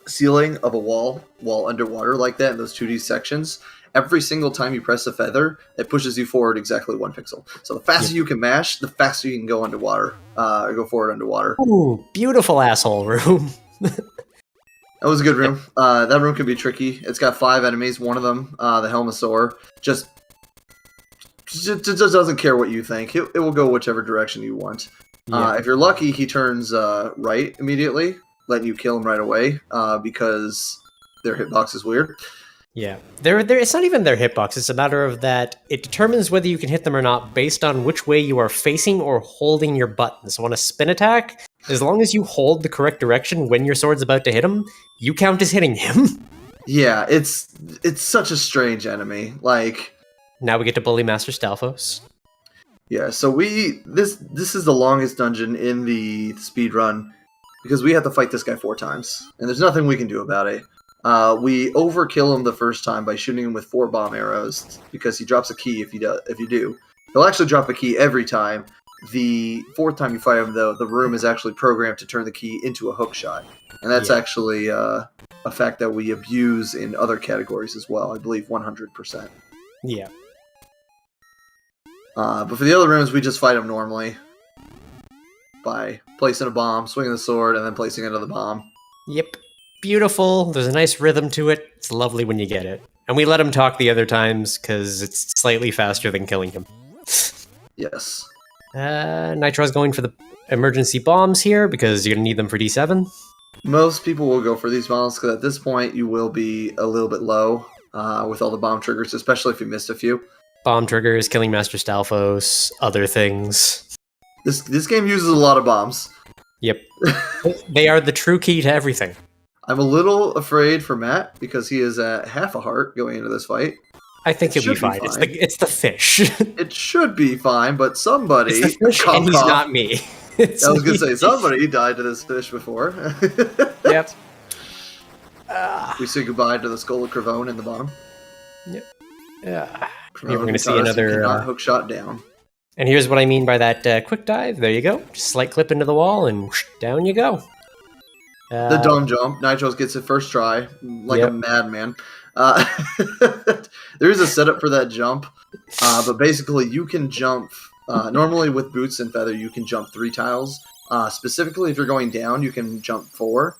Speaker 2: ceiling of a wall while underwater like that in those 2D sections, every single time you press a feather, it pushes you forward exactly 1 pixel. So the faster you can mash, the faster you can go underwater, or go forward underwater.
Speaker 3: Ooh, beautiful asshole room.
Speaker 2: That was a good room. That room can be tricky. It's got 5 enemies. One of them, the Helmosaur, just doesn't care what you think. It will go whichever direction you want. If you're lucky, he turns right immediately, letting you kill him right away, because their hitbox is weird.
Speaker 3: Yeah, it's not even their hitbox. It's a matter of that it determines whether you can hit them or not based on which way you are facing or holding your button. So on a spin attack, as long as you hold the correct direction when your sword's about to hit him, you count as hitting him.
Speaker 2: Yeah, it's such a strange enemy. Like,
Speaker 3: now we get to bully Master Stalfos.
Speaker 2: Yeah, so this is the longest dungeon in the speedrun because we have to fight this guy 4 times, and there's nothing we can do about it. We overkill him the first time by shooting him with 4 bomb arrows because he drops a key if you do. He'll actually drop a key every time. The 4th time you fight him, though, the room is actually programmed to turn the key into a hook shot, and that's actually a fact that we abuse in other categories as well. I believe 100%.
Speaker 3: Yeah.
Speaker 2: But for the other rooms, we just fight them normally by placing a bomb, swinging the sword, and then placing another bomb.
Speaker 3: Yep. Beautiful. There's a nice rhythm to it. It's lovely when you get it. And we let him talk the other times because it's slightly faster than killing him.
Speaker 2: Yes.
Speaker 3: Nitroz going for the emergency bombs here because you're going to need them for D7.
Speaker 2: Most people will go for these bombs because at this point you will be a little bit low with all the bomb triggers, especially if you missed a few.
Speaker 3: Bomb triggers, killing Master Stalfos, other things.
Speaker 2: This game uses a lot of bombs.
Speaker 3: Yep. They are the true key to everything.
Speaker 2: I'm a little afraid for Matt because he is at half a heart going into this fight.
Speaker 3: I think he'll be fine. It's the fish.
Speaker 2: It should be fine, but somebody...
Speaker 3: It's the fish, and he's not me.
Speaker 2: I was going to say, somebody died to this fish before.
Speaker 3: Yep.
Speaker 2: We say goodbye to the skull of Cravone in the bottom.
Speaker 3: Yep. Yeah.
Speaker 2: Cravone,
Speaker 3: we're going to see another...
Speaker 2: hook shot down.
Speaker 3: And here's what I mean by that quick dive. There you go. Just slight clip into the wall, and whoosh, down you go.
Speaker 2: The dome jump. Nitroz gets it first try, like a madman. There is a setup for that jump, but basically you can jump. Normally with boots and feather, you can jump 3 tiles. Specifically, if you're going down, you can jump 4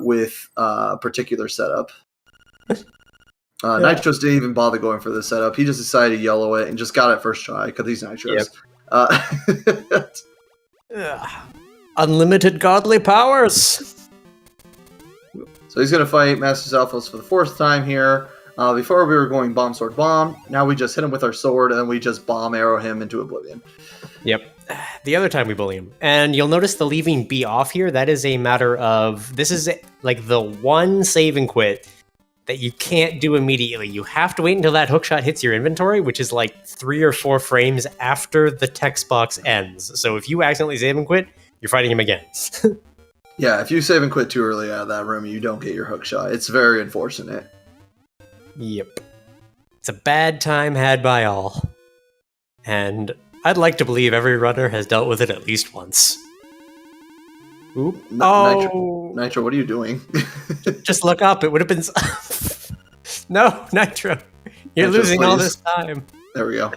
Speaker 2: with a particular setup. Nitroz didn't even bother going for the setup. He just decided to yellow it and just got it first try because he's Nitroz.
Speaker 3: Unlimited godly powers.
Speaker 2: So he's going to fight Master Stalfos for the 4th time here. Before we were going bomb, sword, bomb. Now we just hit him with our sword, and then we just bomb arrow him into oblivion.
Speaker 3: Yep. The other time we bully him. And you'll notice the leaving B off here, that is a matter of... This is like the one save and quit that you can't do immediately. You have to wait until that hookshot hits your inventory, which is like 3 or 4 frames after the text box ends. So if you accidentally save and quit, you're fighting him again.
Speaker 2: Yeah, if you save and quit too early out of that room, you don't get your hook shot. It's very unfortunate.
Speaker 3: Yep. It's a bad time had by all. And I'd like to believe every runner has dealt with it at least once. Oop.
Speaker 2: Nitro, what are you doing?
Speaker 3: Just look up. It would have been... No, Nitro. You're
Speaker 2: Nitro,
Speaker 3: losing
Speaker 2: please.
Speaker 3: all this time.
Speaker 2: There we go.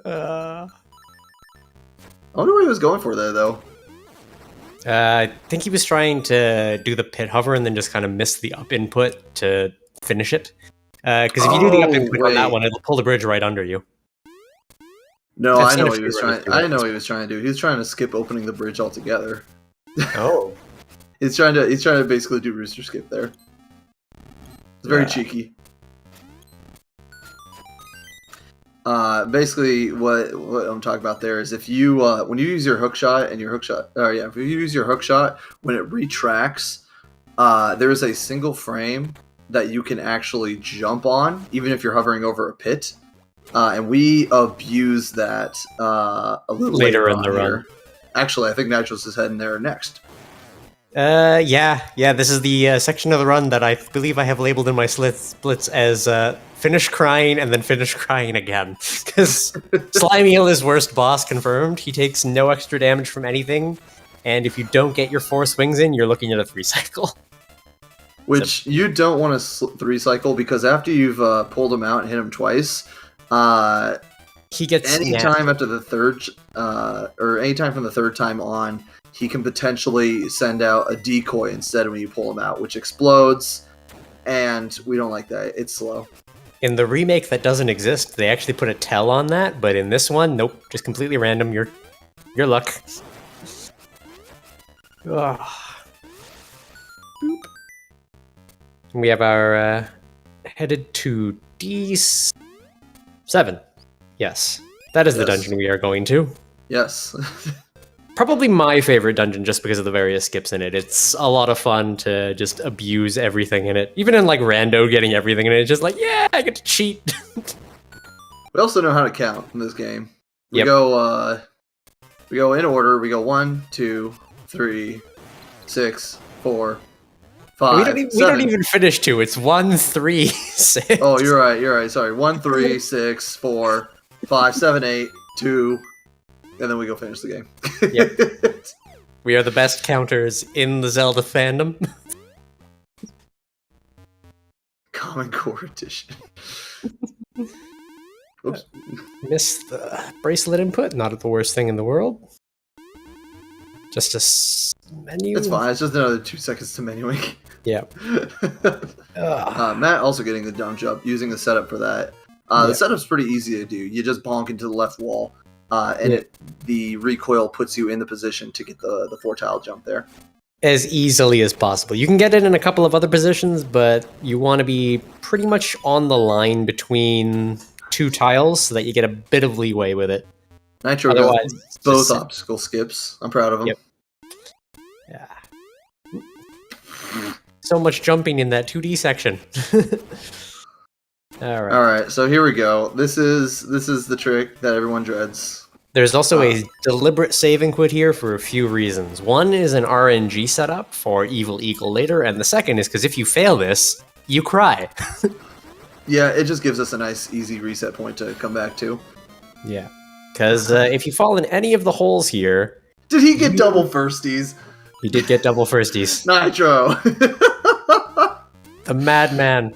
Speaker 2: I wonder what he was going for there, though.
Speaker 3: I think he was trying to do the pit hover and then just kind of miss the up input to finish it. Because if you do the up input on that one, it'll pull the bridge right under you.
Speaker 2: No, I know what he was trying. I know what he was trying to do. He was trying to skip opening the bridge altogether.
Speaker 3: Oh.
Speaker 2: He's trying to basically do rooster skip there. It's very cheeky. Basically, what I'm talking about there is if you when you use your hook shot and if you use your hook shot when it retracts, there is a single frame that you can actually jump on, even if you're hovering over a pit. And we abuse that a little later in the run. Actually, I think Nitroz is heading there next.
Speaker 3: Yeah. This is the section of the run that I believe I have labeled in my splits as finish crying and then finish crying again. Because Slimiel is worst boss confirmed. He takes no extra damage from anything, and if you don't get your 4 swings in, you're looking at a 3 cycle.
Speaker 2: Which you don't want to 3-cycle, because after you've pulled him out and hit him twice,
Speaker 3: He gets
Speaker 2: anytime after the third, or anytime from the third time on, he can potentially send out a decoy instead when you pull him out, which explodes, and we don't like that. It's slow.
Speaker 3: In the remake that doesn't exist, they actually put a tell on that, but in this one, nope, just completely random. Your luck. Ugh. Boop. We have our headed to D7. Yes, that is the dungeon we are going to.
Speaker 2: Yes.
Speaker 3: Probably my favorite dungeon just because of the various skips in it. It's a lot of fun to just abuse everything in it. Even in like rando getting everything in it, it's just like, yeah, I get to cheat.
Speaker 2: We also know how to count in this game. We
Speaker 3: Yep.
Speaker 2: go in order. We go 1, 2, 3, 6, 4, 5.
Speaker 3: We don't even finish 2. It's 1, 3, 6.
Speaker 2: Oh, you're right. Sorry. 1, 3, 6, 4, 5, 7, 8, 2, and then we go finish the game.
Speaker 3: Yep. We are the best counters in the Zelda fandom.
Speaker 2: Common Core Edition. Oops.
Speaker 3: Missed the bracelet input. Not the worst thing in the world. Just a menu.
Speaker 2: It's fine. It's just another 2 seconds to menuing.
Speaker 3: Yeah.
Speaker 2: Matt also getting the down jump, using the setup for that. The setup's pretty easy to do. You just bonk into the left wall, and the recoil puts you in the position to get the 4-tile jump there.
Speaker 3: As easily as possible. You can get it in a couple of other positions, but you want to be pretty much on the line between 2 tiles so that you get a bit of leeway with it.
Speaker 2: Nitro got both obstacle skips. I'm proud of him.
Speaker 3: Yep. Yeah. So much jumping in that 2D section. All
Speaker 2: right. So here we go. This is the trick that everyone dreads.
Speaker 3: There's also a deliberate save and quit here for a few reasons. One is an RNG setup for Evil Eagle later, and the second is because if you fail this, you cry.
Speaker 2: Yeah, it just gives us a nice, easy reset point to come back to.
Speaker 3: Yeah. Because if you fall in any of the holes here...
Speaker 2: Did he get double firsties?
Speaker 3: He did get double firsties.
Speaker 2: Nitro!
Speaker 3: The madman.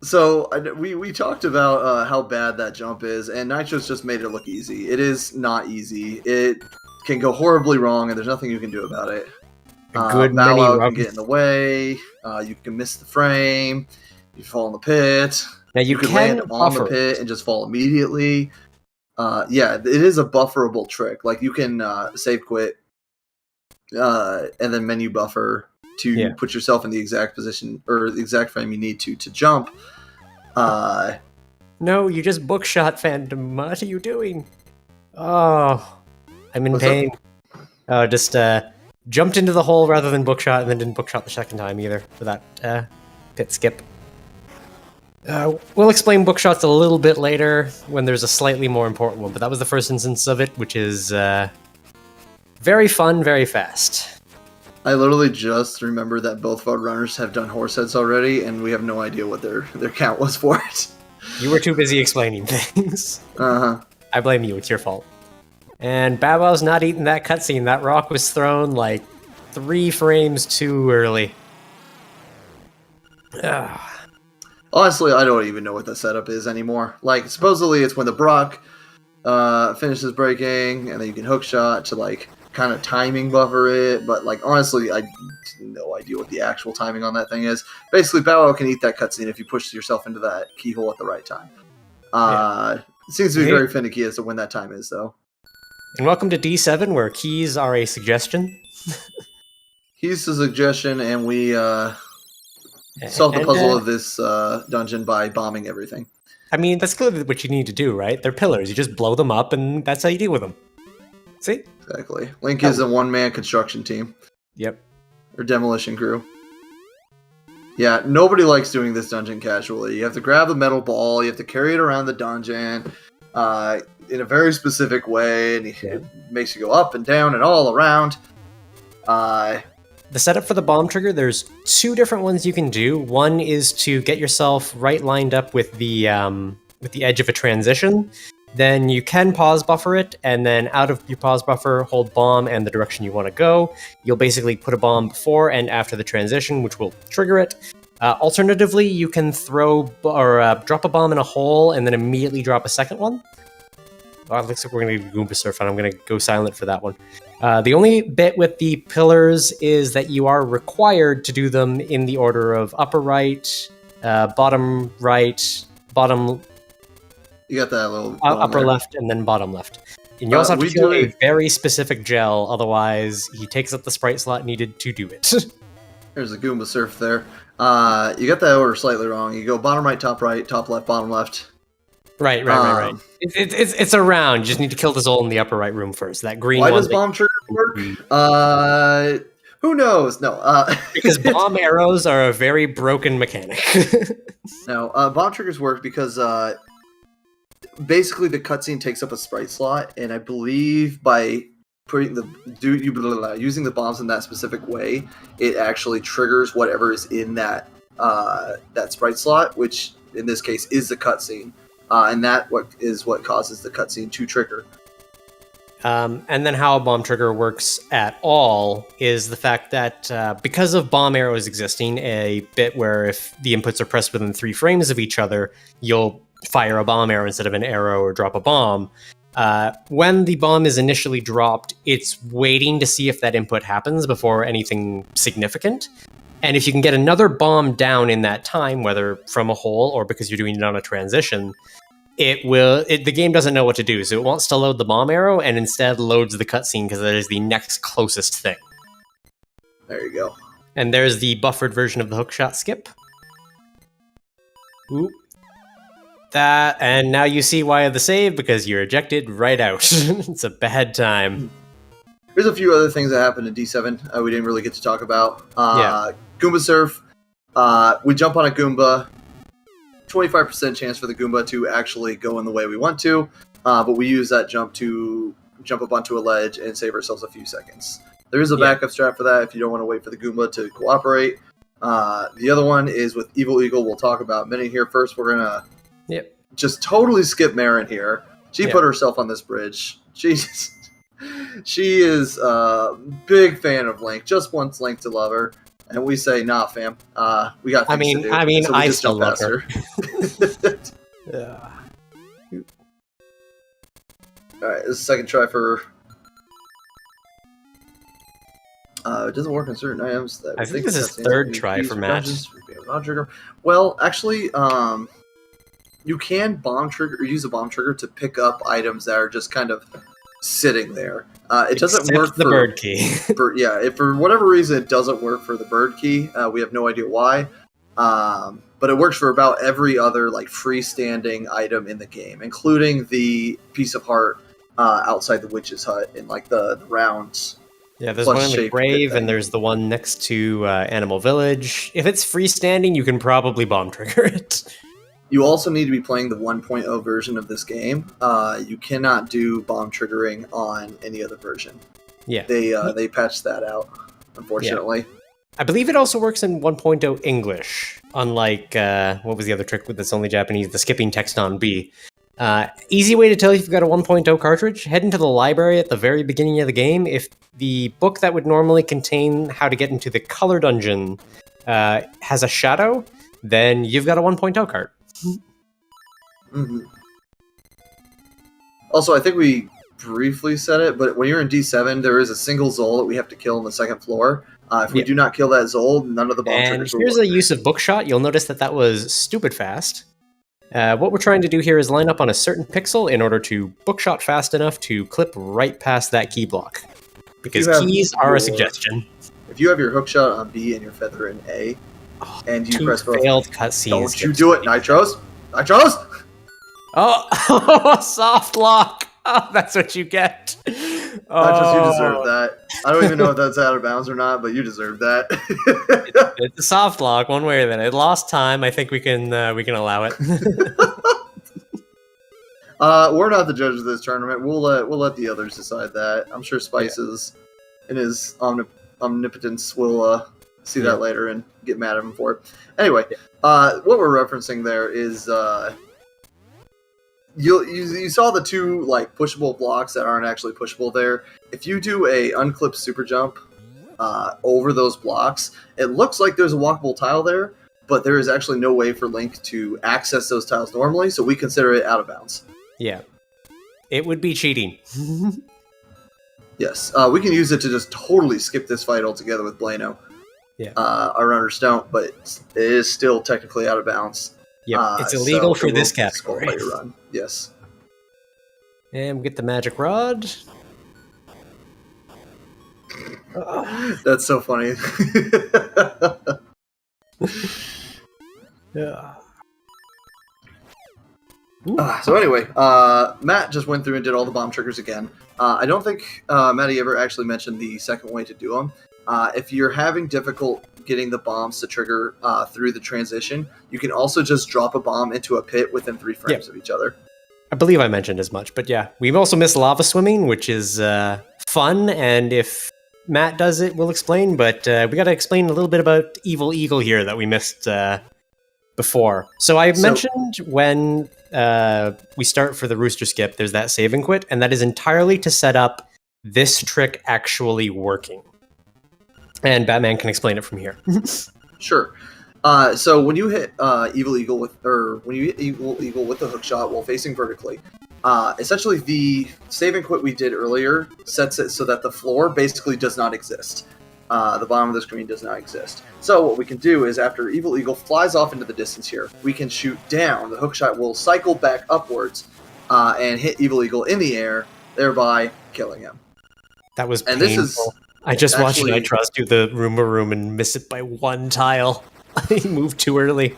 Speaker 2: So, we talked about how bad that jump is, and Nitro's just made it look easy. It is not easy. It can go horribly wrong, and there's nothing you can do about it.
Speaker 3: Good
Speaker 2: Bow
Speaker 3: many
Speaker 2: Wow can get in the way. You can miss the frame. You fall in the pit.
Speaker 3: Now you
Speaker 2: can
Speaker 3: can
Speaker 2: land on the
Speaker 3: buffer.
Speaker 2: pit and just fall immediately. Yeah, it is a bufferable trick. Like, you can save quit and then menu buffer to put yourself in the exact position or the exact frame you need to jump.
Speaker 3: No, you just bookshot, Phantom. What are you doing? Oh, I'm in pain. Oh, just jumped into the hole rather than bookshot, and then didn't bookshot the second time either for that pit skip. We'll explain bookshots a little bit later when there's a slightly more important one, but that was the first instance of it, which is very fun, very fast.
Speaker 2: I literally just remembered that both of our runners have done horse heads already, and we have no idea what their count was for it.
Speaker 3: You were too busy explaining things.
Speaker 2: Uh-huh.
Speaker 3: I blame you, it's your fault. And Bow Wow's not eating that cutscene. That rock was thrown like 3 frames too early. Ugh.
Speaker 2: Honestly, I don't even know what the setup is anymore. Like, supposedly it's when the Brock finishes breaking, and then you can hook shot to, like, kind of timing buffer it, but, like, honestly, I have no idea what the actual timing on that thing is. Basically, Bow Wow can eat that cutscene if you push yourself into that keyhole at the right time. It seems to be very finicky as to when that time is, though.
Speaker 3: And welcome to D7, where keys are a suggestion.
Speaker 2: Keys a suggestion, and we solve the puzzle of this dungeon by bombing everything.
Speaker 3: I mean, that's clearly what you need to do, right? They're pillars. You just blow them up, and that's how you deal with them. See?
Speaker 2: Exactly. Link is a one-man construction team.
Speaker 3: Yep.
Speaker 2: Or demolition crew. Yeah, nobody likes doing this dungeon casually. You have to grab the metal ball, you have to carry it around the dungeon in a very specific way, and it makes you go up and down and all around.
Speaker 3: The setup for the bomb trigger, there's 2 different ones you can do. One is to get yourself right lined up with the edge of a transition, then you can pause buffer it, and then out of your pause buffer, hold bomb and the direction you want to go. You'll basically put a bomb before and after the transition, which will trigger it. Alternatively, you can throw or drop a bomb in a hole and then immediately drop a second one. Oh, it looks like we're going to do Goomba Surf, and I'm going to go silent for that one. The only bit with the pillars is that you are required to do them in the order of upper right, bottom right, bottom...
Speaker 2: You got that little...
Speaker 3: upper left, and then bottom left. And you also have to kill a very specific gel, otherwise he takes up the sprite slot needed to do it.
Speaker 2: There's a Goomba Surf there. You got that order slightly wrong. You go bottom right, top left, bottom left.
Speaker 3: Right. It's around. You just need to kill the Zol in the upper right room first. That green
Speaker 2: Why
Speaker 3: one.
Speaker 2: does bomb trigger work? Who knows? No.
Speaker 3: Because bomb arrows are a very broken mechanic.
Speaker 2: No, bomb triggers work because basically the cutscene takes up a sprite slot, and I believe by putting using the bombs in that specific way, it actually triggers whatever is in that sprite slot, which in this case is the cutscene. And that what causes the cutscene to trigger.
Speaker 3: And then how a bomb trigger works at all is the fact that because of bomb arrows existing, a bit where if the inputs are pressed within 3 frames of each other, you'll fire a bomb arrow instead of an arrow or drop a bomb. When the bomb is initially dropped, it's waiting to see if that input happens before anything significant. And if you can get another bomb down in that time, whether from a hole or because you're doing it on a transition, the game doesn't know what to do, so it wants to load the bomb arrow and instead loads the cutscene because that is the next closest thing.
Speaker 2: There you go.
Speaker 3: And there's the buffered version of the hookshot skip. Oop. That, and now you see why the save, because you're ejected right out. It's a bad time.
Speaker 2: There's a few other things that happened in D7 we didn't really get to talk about. Goomba Surf. We jump on a Goomba. 25% chance for the Goomba to actually go in the way we want to, but we use that jump to jump up onto a ledge and save ourselves a few seconds. There is a backup strat for that if you don't want to wait for the Goomba to cooperate. The other one is with Evil Eagle. We'll talk about in a minute here. First, we're going to just totally skip Marin here. She put herself on this bridge. She is a big fan of Link. Just wants Link to love her. And we say, nah, fam. We got things to do. So
Speaker 3: I still love her.
Speaker 2: Alright, this is the second try for... it doesn't work on certain items.
Speaker 3: I think this is third try for Matt.
Speaker 2: Well, actually, you can bomb trigger or use a bomb trigger to pick up items that are just kind of sitting there. It doesn't work
Speaker 3: for the bird key.
Speaker 2: If for whatever reason it doesn't work for the bird key, we have no idea why. But it works for about every other like freestanding item in the game, including the piece of heart outside the witch's hut in like the round.
Speaker 3: Yeah, there's one in the grave, and there's the one next to Animal Village. If it's freestanding, you can probably bomb trigger it.
Speaker 2: You also need to be playing the 1.0 version of this game. You cannot do bomb triggering on any other version.
Speaker 3: Yeah.
Speaker 2: They patched that out, unfortunately.
Speaker 3: Yeah. I believe it also works in 1.0 English, unlike, what was the other trick that's only Japanese? The skipping text on B. Easy way to tell if you've got a 1.0 cartridge, head into the library at the very beginning of the game. If the book that would normally contain how to get into the color dungeon has a shadow, then you've got a 1.0 cart.
Speaker 2: Mm-hmm. Also, I think we briefly said it, but when you're in D7, there is a single Zol that we have to kill on the second floor. If we do not kill that Zol, none of the bomb triggers will work.
Speaker 3: Here's a use of bookshot. You'll notice that was stupid fast. What we're trying to do here is line up on a certain pixel in order to bookshot fast enough to clip right past that key block. Because keys are a suggestion.
Speaker 2: If you have your hookshot on B and your feather in A, and you press both,
Speaker 3: failed cutscenes.
Speaker 2: Don't you do it, Nitroz! Nitroz!
Speaker 3: Oh, soft lock! Oh, that's what you get.
Speaker 2: Nitroz, you deserve that. I don't even know if that's out of bounds or not, but you deserve that.
Speaker 3: It's a soft lock, one way or the other. It lost time. I think we can allow it.
Speaker 2: We're not the judge of this tournament. We'll let the others decide that. I'm sure Spices, in his omnipotence, will see that later and get mad at him for it. Anyway, what we're referencing there is you saw the two like pushable blocks that aren't actually pushable there. If you do a unclipped super jump over those blocks, it looks like there's a walkable tile there, but there is actually no way for Link to access those tiles normally, so we consider it out of bounds.
Speaker 3: Yeah. It would be cheating.
Speaker 2: Yes, we can use it to just totally skip this fight altogether with Blano.
Speaker 3: Yeah.
Speaker 2: Our runners don't, but it is still technically out of bounds.
Speaker 3: Yeah, it's illegal for this category.
Speaker 2: Run. Yes.
Speaker 3: And we get the magic rod.
Speaker 2: That's so funny.
Speaker 3: Yeah.
Speaker 2: So anyway, Matt just went through and did all the bomb triggers again. I don't think Matty ever actually mentioned the second way to do them. If you're having difficult getting the bombs to trigger through the transition, you can also just drop a bomb into a pit within 3 frames of each other.
Speaker 3: I believe I mentioned as much, but yeah. We've also missed lava swimming, which is fun, and if Matt does it, we'll explain, but we gotta explain a little bit about Evil Eagle here that we missed before. So I mentioned when we start for the rooster skip, there's that save and quit, and that is entirely to set up this trick actually working. And Batman can explain it from here.
Speaker 2: Sure. So when you hit Evil Eagle with the hook shot while facing vertically, essentially the save and quit we did earlier sets it so that the floor basically does not exist. The bottom of the screen does not exist. So what we can do is after Evil Eagle flies off into the distance here, we can shoot down. The hook shot will cycle back upwards and hit Evil Eagle in the air, thereby killing him.
Speaker 3: That was painful.
Speaker 2: And this is
Speaker 3: I just watched Nitroz do the Roomba room and miss it by 1 tile. He moved too early.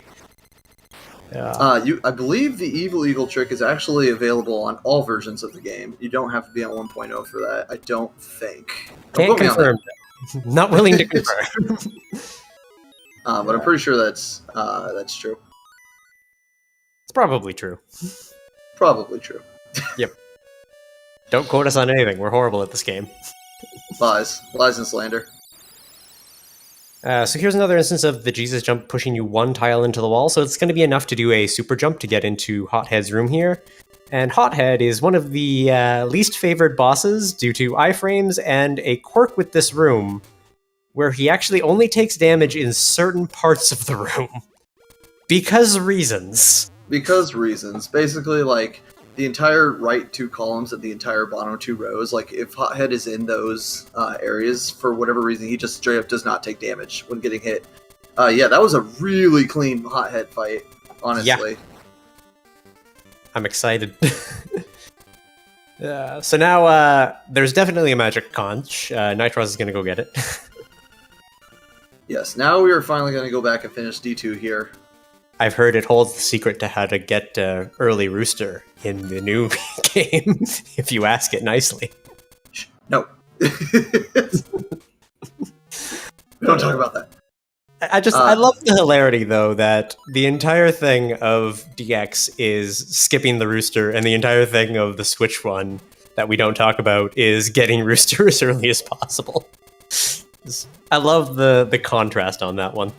Speaker 2: I believe the Evil Eagle trick is actually available on all versions of the game. You don't have to be on 1.0 for that, I don't think.
Speaker 3: Can't confirm. Not willing to confirm.
Speaker 2: But I'm pretty sure that's true.
Speaker 3: It's probably true.
Speaker 2: Probably true.
Speaker 3: Yep. Don't quote us on anything. We're horrible at this game.
Speaker 2: Lies and slander.
Speaker 3: So here's another instance of the Jesus jump pushing you 1 tile into the wall. So it's going to be enough to do a super jump to get into Hothead's room here. And Hothead is one of the least favored bosses due to iframes and a quirk with this room where he actually only takes damage in certain parts of the room. Because reasons.
Speaker 2: Basically, like, the entire right 2 columns and the entire bottom 2 rows, like, if Hothead is in those areas, for whatever reason, he just straight up does not take damage when getting hit. Yeah, that was a really clean Hothead fight, honestly.
Speaker 3: Yeah. I'm excited. So now, there's definitely a magic conch. Nitroz is going to go get it.
Speaker 2: Yes, now we are finally going to go back and finish D2 here.
Speaker 3: I've heard it holds the secret to how to get early rooster in the new game, if you ask it nicely.
Speaker 2: No. We don't talk about that.
Speaker 3: I love the hilarity, though, that the entire thing of DX is skipping the rooster, and the entire thing of the Switch one that we don't talk about is getting rooster as early as possible. I love the contrast on that one.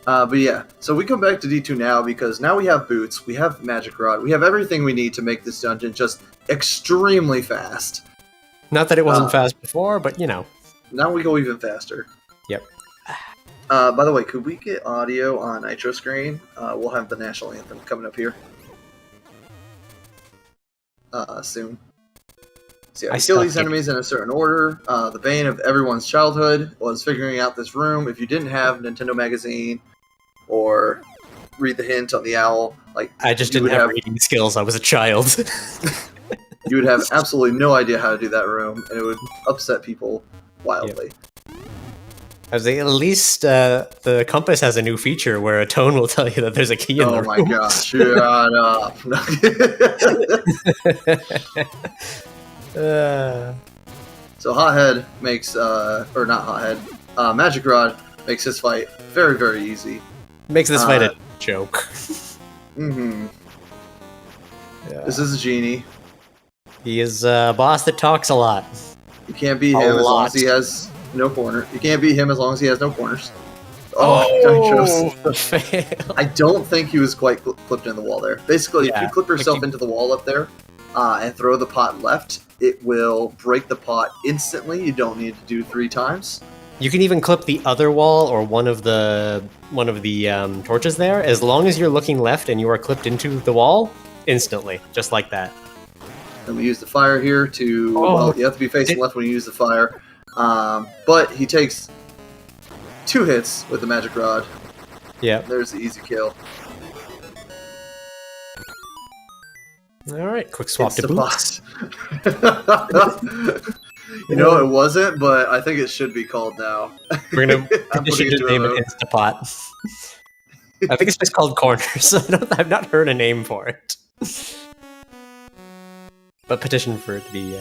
Speaker 2: But yeah, so we come back to D2 now because now we have boots, we have magic rod, we have everything we need to make this dungeon just extremely fast.
Speaker 3: Not that it wasn't fast before, but you know.
Speaker 2: Now we go even faster.
Speaker 3: Yep.
Speaker 2: By the way, could we get audio on Nitro screen? We'll have the national anthem coming up here soon. So yeah, I kill these enemies in a certain order. The bane of everyone's childhood was figuring out this room. If you didn't have Nintendo Magazine or read the hint on the owl, like
Speaker 3: I just didn't have reading skills. I was a child.
Speaker 2: You would have absolutely no idea how to do that room, and it would upset people wildly.
Speaker 3: Yep. I was like, at least the compass has a new feature where a tone will tell you that there's a key in the room.
Speaker 2: Oh my gosh, shut up. So Hothead makes, or not Hothead, Magic Rod makes this fight very, very easy.
Speaker 3: Makes this fight a joke.
Speaker 2: Mm-hmm.
Speaker 3: Yeah.
Speaker 2: This is a genie.
Speaker 3: He is a boss that talks a lot.
Speaker 2: You can't beat him as long as he has no corner. You can't beat him as long as he has no corners. Nitroz.
Speaker 3: Fail.
Speaker 2: I don't think he was quite clipped in the wall there. Basically, if
Speaker 3: Yeah,
Speaker 2: you clip yourself
Speaker 3: like you-
Speaker 2: into the wall up there and throw the pot left, it will break the pot instantly. You don't need to do 3 times.
Speaker 3: You can even clip the other wall or one of the torches there. As long as you're looking left and you are clipped into the wall, instantly, just like that.
Speaker 2: And we use the fire here to...
Speaker 3: Oh.
Speaker 2: Well, you have to be facing left when you use the fire. But he takes 2 hits with the magic rod.
Speaker 3: Yeah.
Speaker 2: There's the easy kill.
Speaker 3: All right. Quick swap to
Speaker 2: Insta-pot.
Speaker 3: boots.
Speaker 2: You know, it wasn't, but I think it should be called now.
Speaker 3: We're gonna
Speaker 2: I'm
Speaker 3: petition
Speaker 2: putting it
Speaker 3: to
Speaker 2: to
Speaker 3: name
Speaker 2: a
Speaker 3: it
Speaker 2: vote.
Speaker 3: Instapot. I think it's just called Corners. I've not heard a name for it. But petition for it to be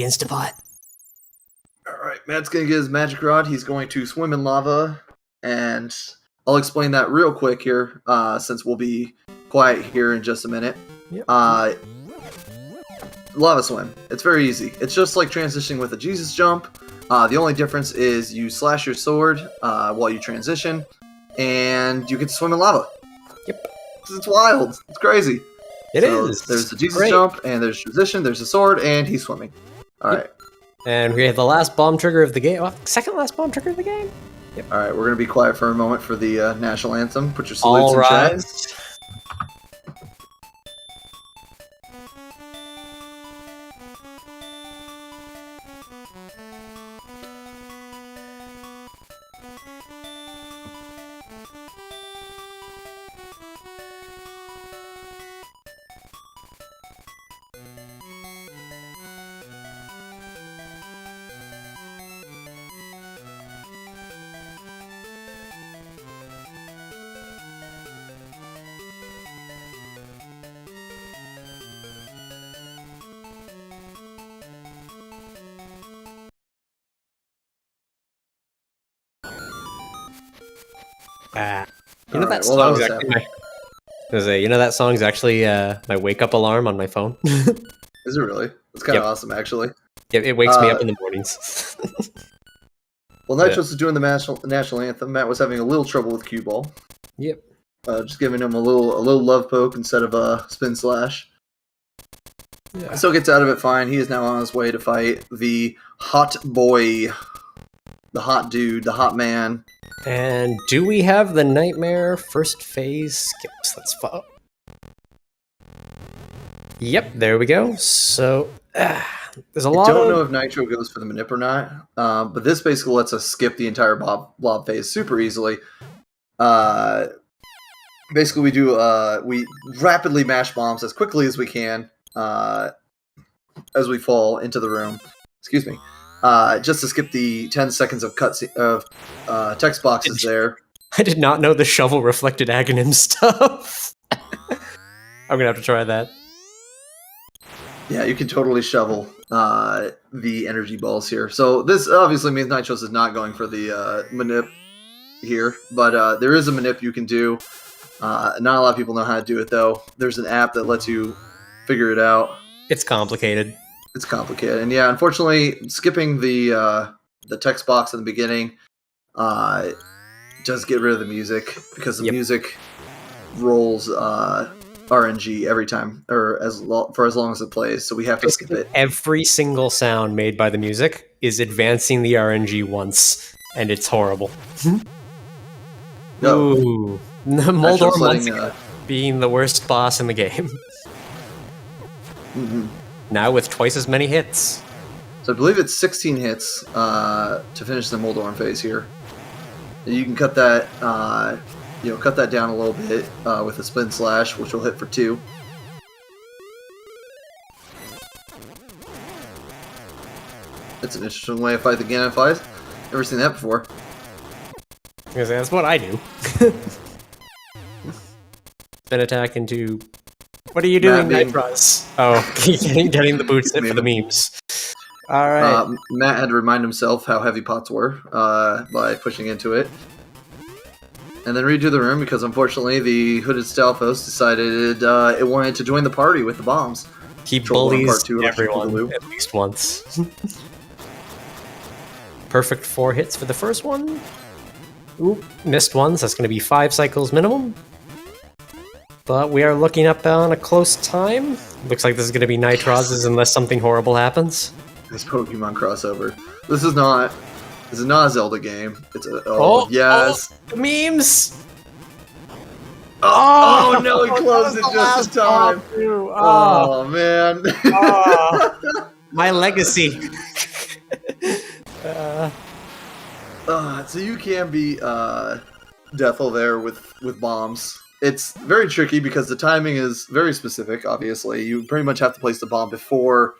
Speaker 3: Instapot.
Speaker 2: Alright, Matt's gonna get his magic rod. He's going to swim in lava, and I'll explain that real quick here, since we'll be quiet here in just a minute.
Speaker 3: Yep.
Speaker 2: Lava swim. It's very easy. It's just like transitioning with a Jesus jump. The only difference is you slash your sword while you transition, and you get to swim in lava.
Speaker 3: Yep.
Speaker 2: It's wild. It's crazy.
Speaker 3: It is.
Speaker 2: There's the Jesus
Speaker 3: Great.
Speaker 2: jump, and there's transition, there's the sword, and he's swimming. Alright.
Speaker 3: And we have the last bomb trigger of the game. Well, second last bomb trigger of the game.
Speaker 2: Alright, we're going to be quiet for a moment for the national anthem. Put your salutes
Speaker 3: All
Speaker 2: in chat.
Speaker 3: rise. You know
Speaker 2: Alright,
Speaker 3: that
Speaker 2: well, that
Speaker 3: song's
Speaker 2: was
Speaker 3: actually you know that song's actually my wake up alarm on my phone.
Speaker 2: Is it really? It's kind of
Speaker 3: Yep.
Speaker 2: awesome, actually.
Speaker 3: It wakes me up in the mornings.
Speaker 2: Well, Nitroz is doing the national anthem. Matt was having a little trouble with cue ball.
Speaker 3: Yep.
Speaker 2: Just giving him a little love poke instead of a spin slash.
Speaker 3: Yeah.
Speaker 2: Still gets out of it fine. He is now on his way to fight the hot boy, the hot dude, the hot man.
Speaker 3: And do we have the nightmare first phase skips? Let's follow. Yep, there we go. So there's a
Speaker 2: I
Speaker 3: lot.
Speaker 2: don't know if Nitro goes for the manip or not, but this basically lets us skip the entire blob phase super easily. Basically, we rapidly mash bombs as quickly as we can as we fall into the room. Excuse me. Just to skip the 10 seconds of text boxes there.
Speaker 3: I did not know the shovel reflected Aghanim stuff. I'm gonna have to try that.
Speaker 2: Yeah, you can totally shovel the energy balls here. So this obviously means Nitroz is not going for the manip here, but there is a manip you can do. Not a lot of people know how to do it, though. There's an app that lets you figure it out.
Speaker 3: It's complicated.
Speaker 2: It's complicated, and yeah, unfortunately, skipping the text box in the beginning does get rid of the music because the music rolls RNG every time, or for as long as it plays. So we have to skip it.
Speaker 3: Every single sound made by the music is advancing the RNG once, and it's horrible.
Speaker 2: No.
Speaker 3: Ooh, Moldor
Speaker 2: Nitroz
Speaker 3: once
Speaker 2: letting,
Speaker 3: again being the worst boss in the game.
Speaker 2: mhm.
Speaker 3: Now with twice as many hits.
Speaker 2: So I believe it's 16 hits to finish the Moldorm phase here. You can cut that, cut that down a little bit with a spin slash, which will hit for 2. That's an interesting way to fight the Ganon fight. Never seen that before.
Speaker 3: Because that's what I do. Spin attack into. What are you doing,
Speaker 2: Matt being-
Speaker 3: Nitroz? Oh, getting the boots hit for the memes. All right.
Speaker 2: Matt had to remind himself how heavy pots were by pushing into it. And then redo the room because unfortunately the hooded Stalfos decided it wanted to join the party with the bombs.
Speaker 3: He
Speaker 2: Troll one,
Speaker 3: bullies
Speaker 2: part two,
Speaker 3: everyone
Speaker 2: Boogaloo.
Speaker 3: at least once. perfect 4 hits for the first one. Oop, missed one, so that's going to be 5 cycles minimum. But we are looking up on a close time. Looks like this is going to be Nitroz's unless something horrible happens.
Speaker 2: This Pokemon crossover. This is not a Zelda game. It's a yes.
Speaker 3: The memes.
Speaker 2: Oh no, he closed it just in time. Oh man.
Speaker 3: My legacy.
Speaker 2: So you can be deathful there with bombs. It's very tricky because the timing is very specific. Obviously, you pretty much have to place the bomb before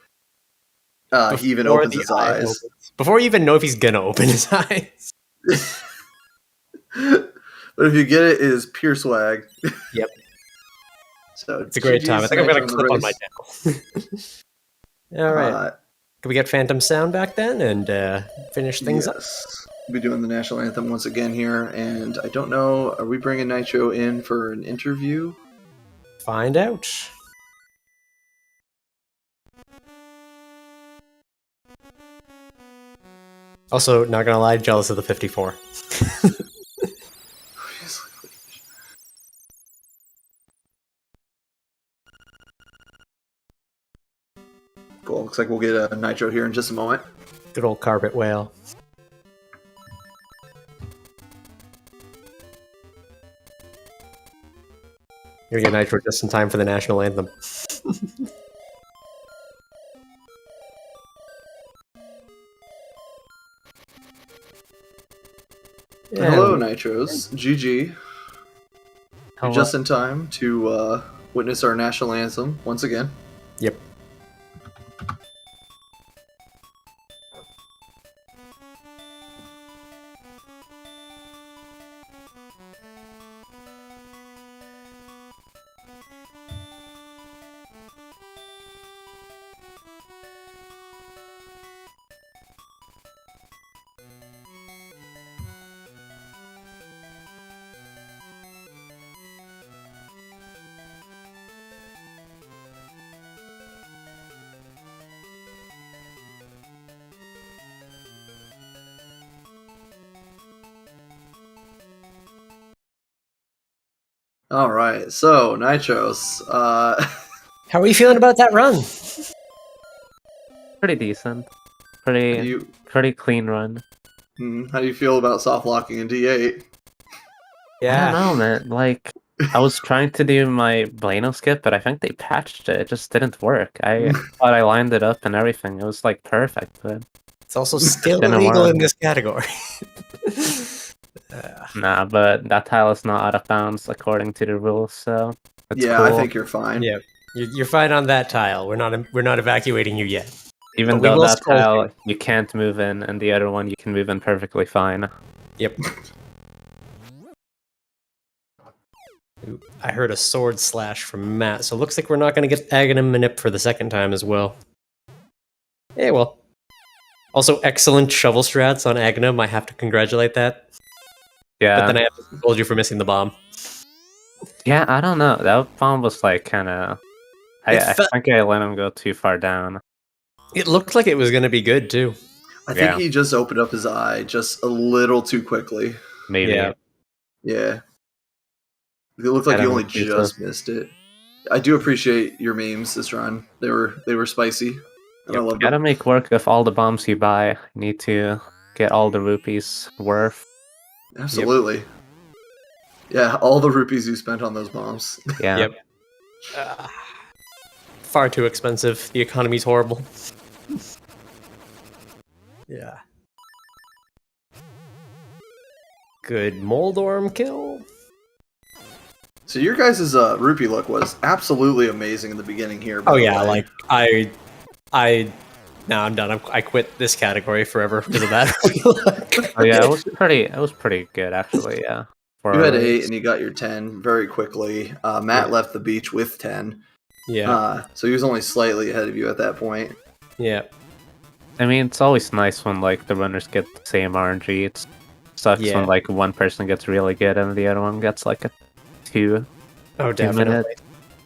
Speaker 2: he even opens his eyes.
Speaker 3: Before you even know if he's gonna open his eyes.
Speaker 2: But if you get it, it is pure swag.
Speaker 3: Yep.
Speaker 2: So
Speaker 3: it's a great time. I think I'm gonna clip on my channel. All right. Can we get Phantom sound back then and finish things up?
Speaker 2: We'll be doing the national anthem once again here, and I don't know, are we bringing Nitro in for an interview?
Speaker 3: Find out. Also, not gonna lie, jealous of the 54.
Speaker 2: Cool, looks like we'll get a Nitro here in just a moment.
Speaker 3: Good old carpet whale. Gonna get Nitro just in time for the national anthem.
Speaker 2: Yeah. Hello, Nitros. GG.
Speaker 4: Hello.
Speaker 2: You're just in time to witness our national anthem once again.
Speaker 3: Yep.
Speaker 2: All right, so Nitros.
Speaker 3: How are you feeling about that run?
Speaker 4: Pretty decent. Pretty clean run.
Speaker 2: How do you feel about soft locking in D8?
Speaker 3: Yeah.
Speaker 4: I don't know, man. Like, I was trying to do my Blano skip, but I think they patched it. It just didn't work. I thought I lined it up and everything. It was like perfect, but
Speaker 3: it's also still
Speaker 4: Didn't
Speaker 3: illegal
Speaker 4: work.
Speaker 3: in this category.
Speaker 4: nah. But that tile is not out of bounds according to the rules, so it's
Speaker 2: Yeah,
Speaker 4: cool.
Speaker 2: I think you're fine.
Speaker 3: Yeah, you're fine on that tile. We're not evacuating you yet.
Speaker 4: Even
Speaker 3: But we
Speaker 4: though
Speaker 3: will
Speaker 4: that
Speaker 3: scroll
Speaker 4: tile you can't move in, and the other one you can move in perfectly fine.
Speaker 3: Yep. Ooh, I heard a sword slash from Matt, so it looks like we're not going to get Aghanim Manip for the second time as well. Yeah, well. Also, excellent shovel strats on Aghanim. I have to congratulate that.
Speaker 4: Yeah.
Speaker 3: But then I have to scold you for missing the bomb.
Speaker 4: Yeah, I don't know. That bomb was like kind of. I think I let him go too far down.
Speaker 3: It looked like it was going to be good, too.
Speaker 2: I think he just opened up his eye just a little too quickly.
Speaker 4: Maybe.
Speaker 3: Yeah.
Speaker 2: Yeah. It looked like
Speaker 4: I
Speaker 2: you
Speaker 4: don't
Speaker 2: only
Speaker 4: think
Speaker 2: just missed it. I do appreciate your memes this run. They were spicy. And I
Speaker 4: You
Speaker 2: loved
Speaker 4: gotta
Speaker 2: them.
Speaker 4: make work of all the bombs you buy. You need to get all the rupees worth.
Speaker 2: Absolutely. Yeah, all the rupees you spent on those bombs.
Speaker 4: Yeah.
Speaker 3: Yep. Far too expensive. The economy's horrible. Yeah. Good Moldorm kill.
Speaker 2: So your guys' rupee look was absolutely amazing in the beginning here. by
Speaker 3: Oh
Speaker 2: the
Speaker 3: yeah,
Speaker 2: way.
Speaker 3: like now I'm done. I quit this category forever because of that.
Speaker 4: Oh yeah, it was pretty good actually. Yeah.
Speaker 2: You had 8 and you got your 10 very quickly. Matt left the beach with 10.
Speaker 3: Yeah.
Speaker 2: So he was only slightly ahead of you at that point.
Speaker 3: Yeah.
Speaker 4: I mean, it's always nice when like the runners get the same RNG. It sucks
Speaker 3: Yeah.
Speaker 4: when like one person gets really good and the other one gets like a 2.
Speaker 3: Oh,
Speaker 4: 2
Speaker 3: definitely.
Speaker 4: minute.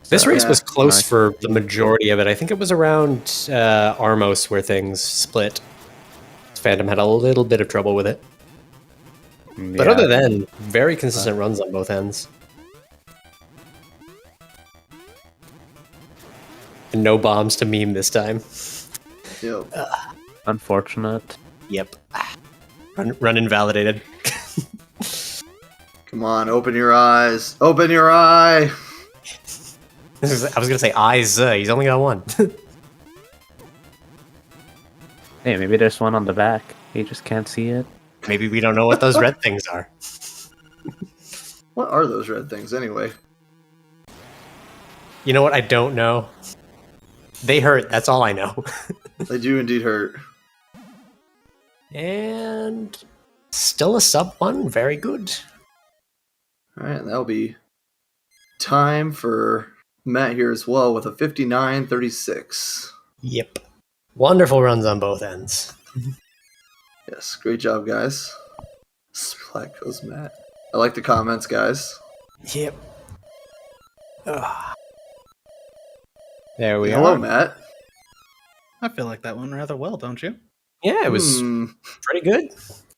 Speaker 3: This
Speaker 4: So,
Speaker 3: race
Speaker 2: yeah,
Speaker 3: was close
Speaker 4: nice.
Speaker 3: for the majority of it. I think it was around Armos where things split. Phantom had a little bit of trouble with it. But
Speaker 4: Yeah.
Speaker 3: other than, very consistent runs on both ends. And no bombs to meme this time.
Speaker 2: Yep.
Speaker 4: Unfortunate.
Speaker 3: Yep. Run invalidated.
Speaker 2: Come on, open your eyes. Open your eye.
Speaker 3: I was gonna say eyes. He's only got one.
Speaker 4: Hey, maybe there's one on the back. You just can't see it.
Speaker 3: Maybe we don't know what those red things are.
Speaker 2: What are those red things anyway?
Speaker 3: You know what? I don't know. They hurt. That's all I know.
Speaker 2: They do indeed hurt.
Speaker 3: And still a sub one. Very good.
Speaker 2: All right, that'll be time for Matt here as well with a 59-36.
Speaker 3: Yep. Wonderful runs on both ends.
Speaker 2: Yes, great job, guys. Splat goes Matt. I like the comments, guys.
Speaker 3: Yep. Ugh. There we
Speaker 2: Hello,
Speaker 3: are.
Speaker 2: Matt.
Speaker 5: I feel like that went rather well, don't you?
Speaker 3: Yeah, it was
Speaker 2: Hmm.
Speaker 3: pretty good.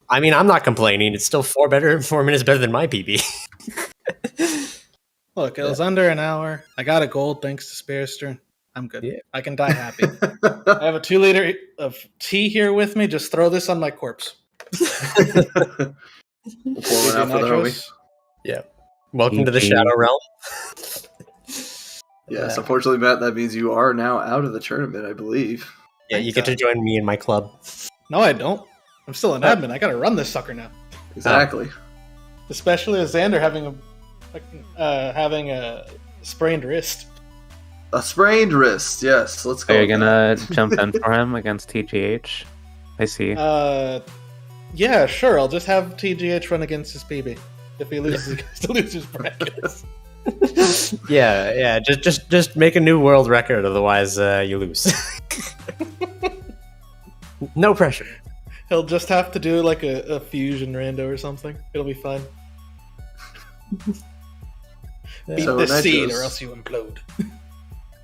Speaker 3: I mean, I'm not complaining. It's still 4 minutes better than my PB.
Speaker 5: Look, it was under an hour. I got a gold thanks to Spearster. I'm good.
Speaker 3: Yeah.
Speaker 5: I can die happy. I have a 2-liter of tea here with me. Just throw this on my corpse.
Speaker 2: We'll pour one out for the homie.
Speaker 5: Nitros?
Speaker 3: Welcome to the
Speaker 4: GG.
Speaker 3: Shadow Realm.
Speaker 2: Yes, unfortunately, Matt, that means you are now out of the tournament, I believe.
Speaker 3: Yeah, you get to join me in my club.
Speaker 5: No, I don't. I'm still an admin. I gotta run this sucker now.
Speaker 2: Exactly.
Speaker 5: Especially with Xander having a sprained wrist.
Speaker 2: A sprained wrist, yes. Let's go.
Speaker 4: Are you
Speaker 2: with
Speaker 4: gonna jump in for him against TGH? I see.
Speaker 5: Yeah, sure. I'll just have TGH run against his PB. If he loses, he gets to lose his brackets.
Speaker 3: Yeah. Just make a new world record, otherwise you lose. No pressure.
Speaker 5: He'll just have to do like a fusion rando or something. It'll be fine. Beat
Speaker 2: So,
Speaker 5: this seed
Speaker 2: Nitroz.
Speaker 5: or else you implode.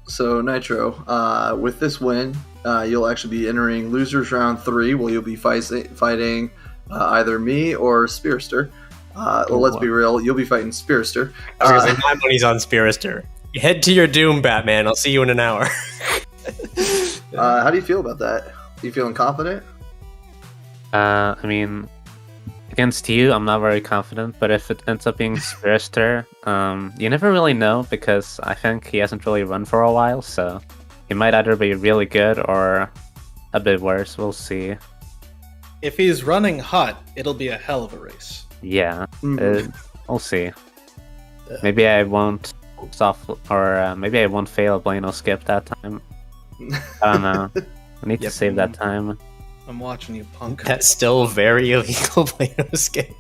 Speaker 2: So, Nitro, with this win, you'll actually be entering Losers Round 3, where you'll be fighting either me or Spearster. Well, let's be real, you'll be fighting Spearster.
Speaker 3: I was gonna say, my money's on Spearister. Head to your doom, Batman. I'll see you in an hour.
Speaker 2: How do you feel about that? You feeling confident?
Speaker 4: I mean, against you, I'm not very confident, but if it ends up being Spearster, you never really know, because I think he hasn't really run for a while, so he might either be really good or a bit worse. We'll see.
Speaker 5: If he's running hot, it'll be a hell of a race.
Speaker 4: Yeah,
Speaker 2: Mhm.
Speaker 4: we'll see. Maybe I won't maybe I won't fail a Blano skip that time. I don't know. I need to save that time.
Speaker 5: I'm watching you, punk.
Speaker 3: That's still very illegal Plano skip.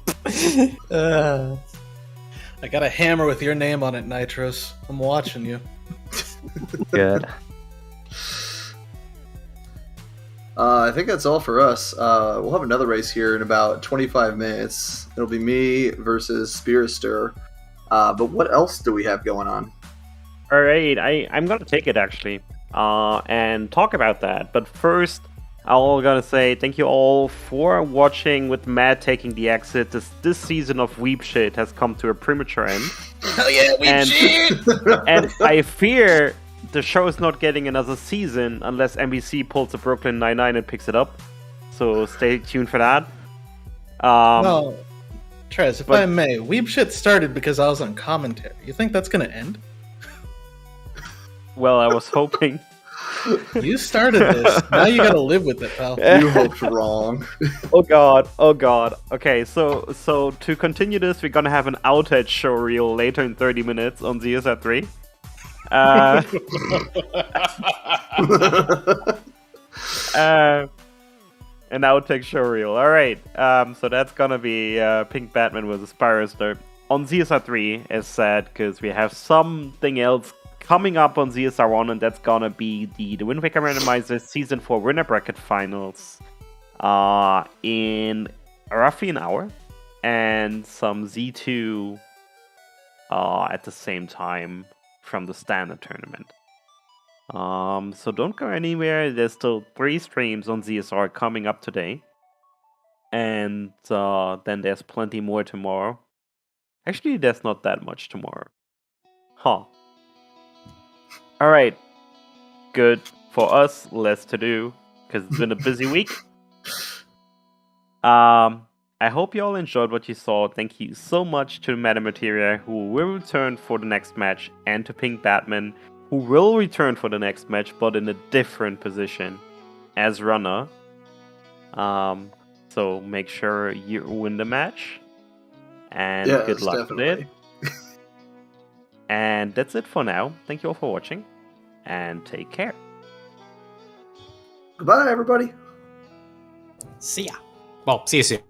Speaker 5: I got a hammer with your name on it, Nitroz. I'm watching you.
Speaker 4: Good.
Speaker 2: I think that's all for us. We'll have another race here in about 25 minutes. It'll be me versus Spearster. But what else do we have going on?
Speaker 1: All right, I'm gonna take it actually, and talk about that. But first, I'm gonna say thank you all for watching. With Matt taking the exit, this season of Weep Shit has come to a premature end.
Speaker 5: Hell yeah,
Speaker 1: And- And I fear the show is not getting another season unless NBC pulls a Brooklyn Nine-Nine and picks it up. So stay tuned for that.
Speaker 5: No, Trez, if
Speaker 1: but-
Speaker 5: I may, Weeb shit started because I was on commentary. You think that's gonna end?
Speaker 1: Well, I was hoping.
Speaker 5: You started this. Now you gotta live with it, pal.
Speaker 2: You hoped wrong.
Speaker 1: Oh god. Okay, so to continue this, we're gonna have an outage show reel later in 30 minutes on ZSR3. An outtake show reel. Alright, so that's gonna be Pink Batman versus Spyroster on ZSR3, as said, because we have something else coming up on ZSR1, and that's gonna be the Wind Waker Randomizer Season 4 Winner Bracket Finals in roughly an hour, and some Z2 at the same time from the standard tournament. So don't go anywhere. There's still 3 streams on ZSR coming up today. And then there's plenty more tomorrow. Actually, there's not that much tomorrow. Huh. Alright. Good. For us, less to do. Because it's been a busy week. I hope you all enjoyed what you saw. Thank you so much to Metamateria, who will return for the next match, and to Pink Batman, who will return for the next match, but in a different position as runner. So make sure you win the match, and
Speaker 2: Yes,
Speaker 1: good luck with it.
Speaker 2: definitely.
Speaker 1: And that's it for now. Thank you all for watching, and take care.
Speaker 2: Goodbye, everybody.
Speaker 3: See ya. Well, see you soon.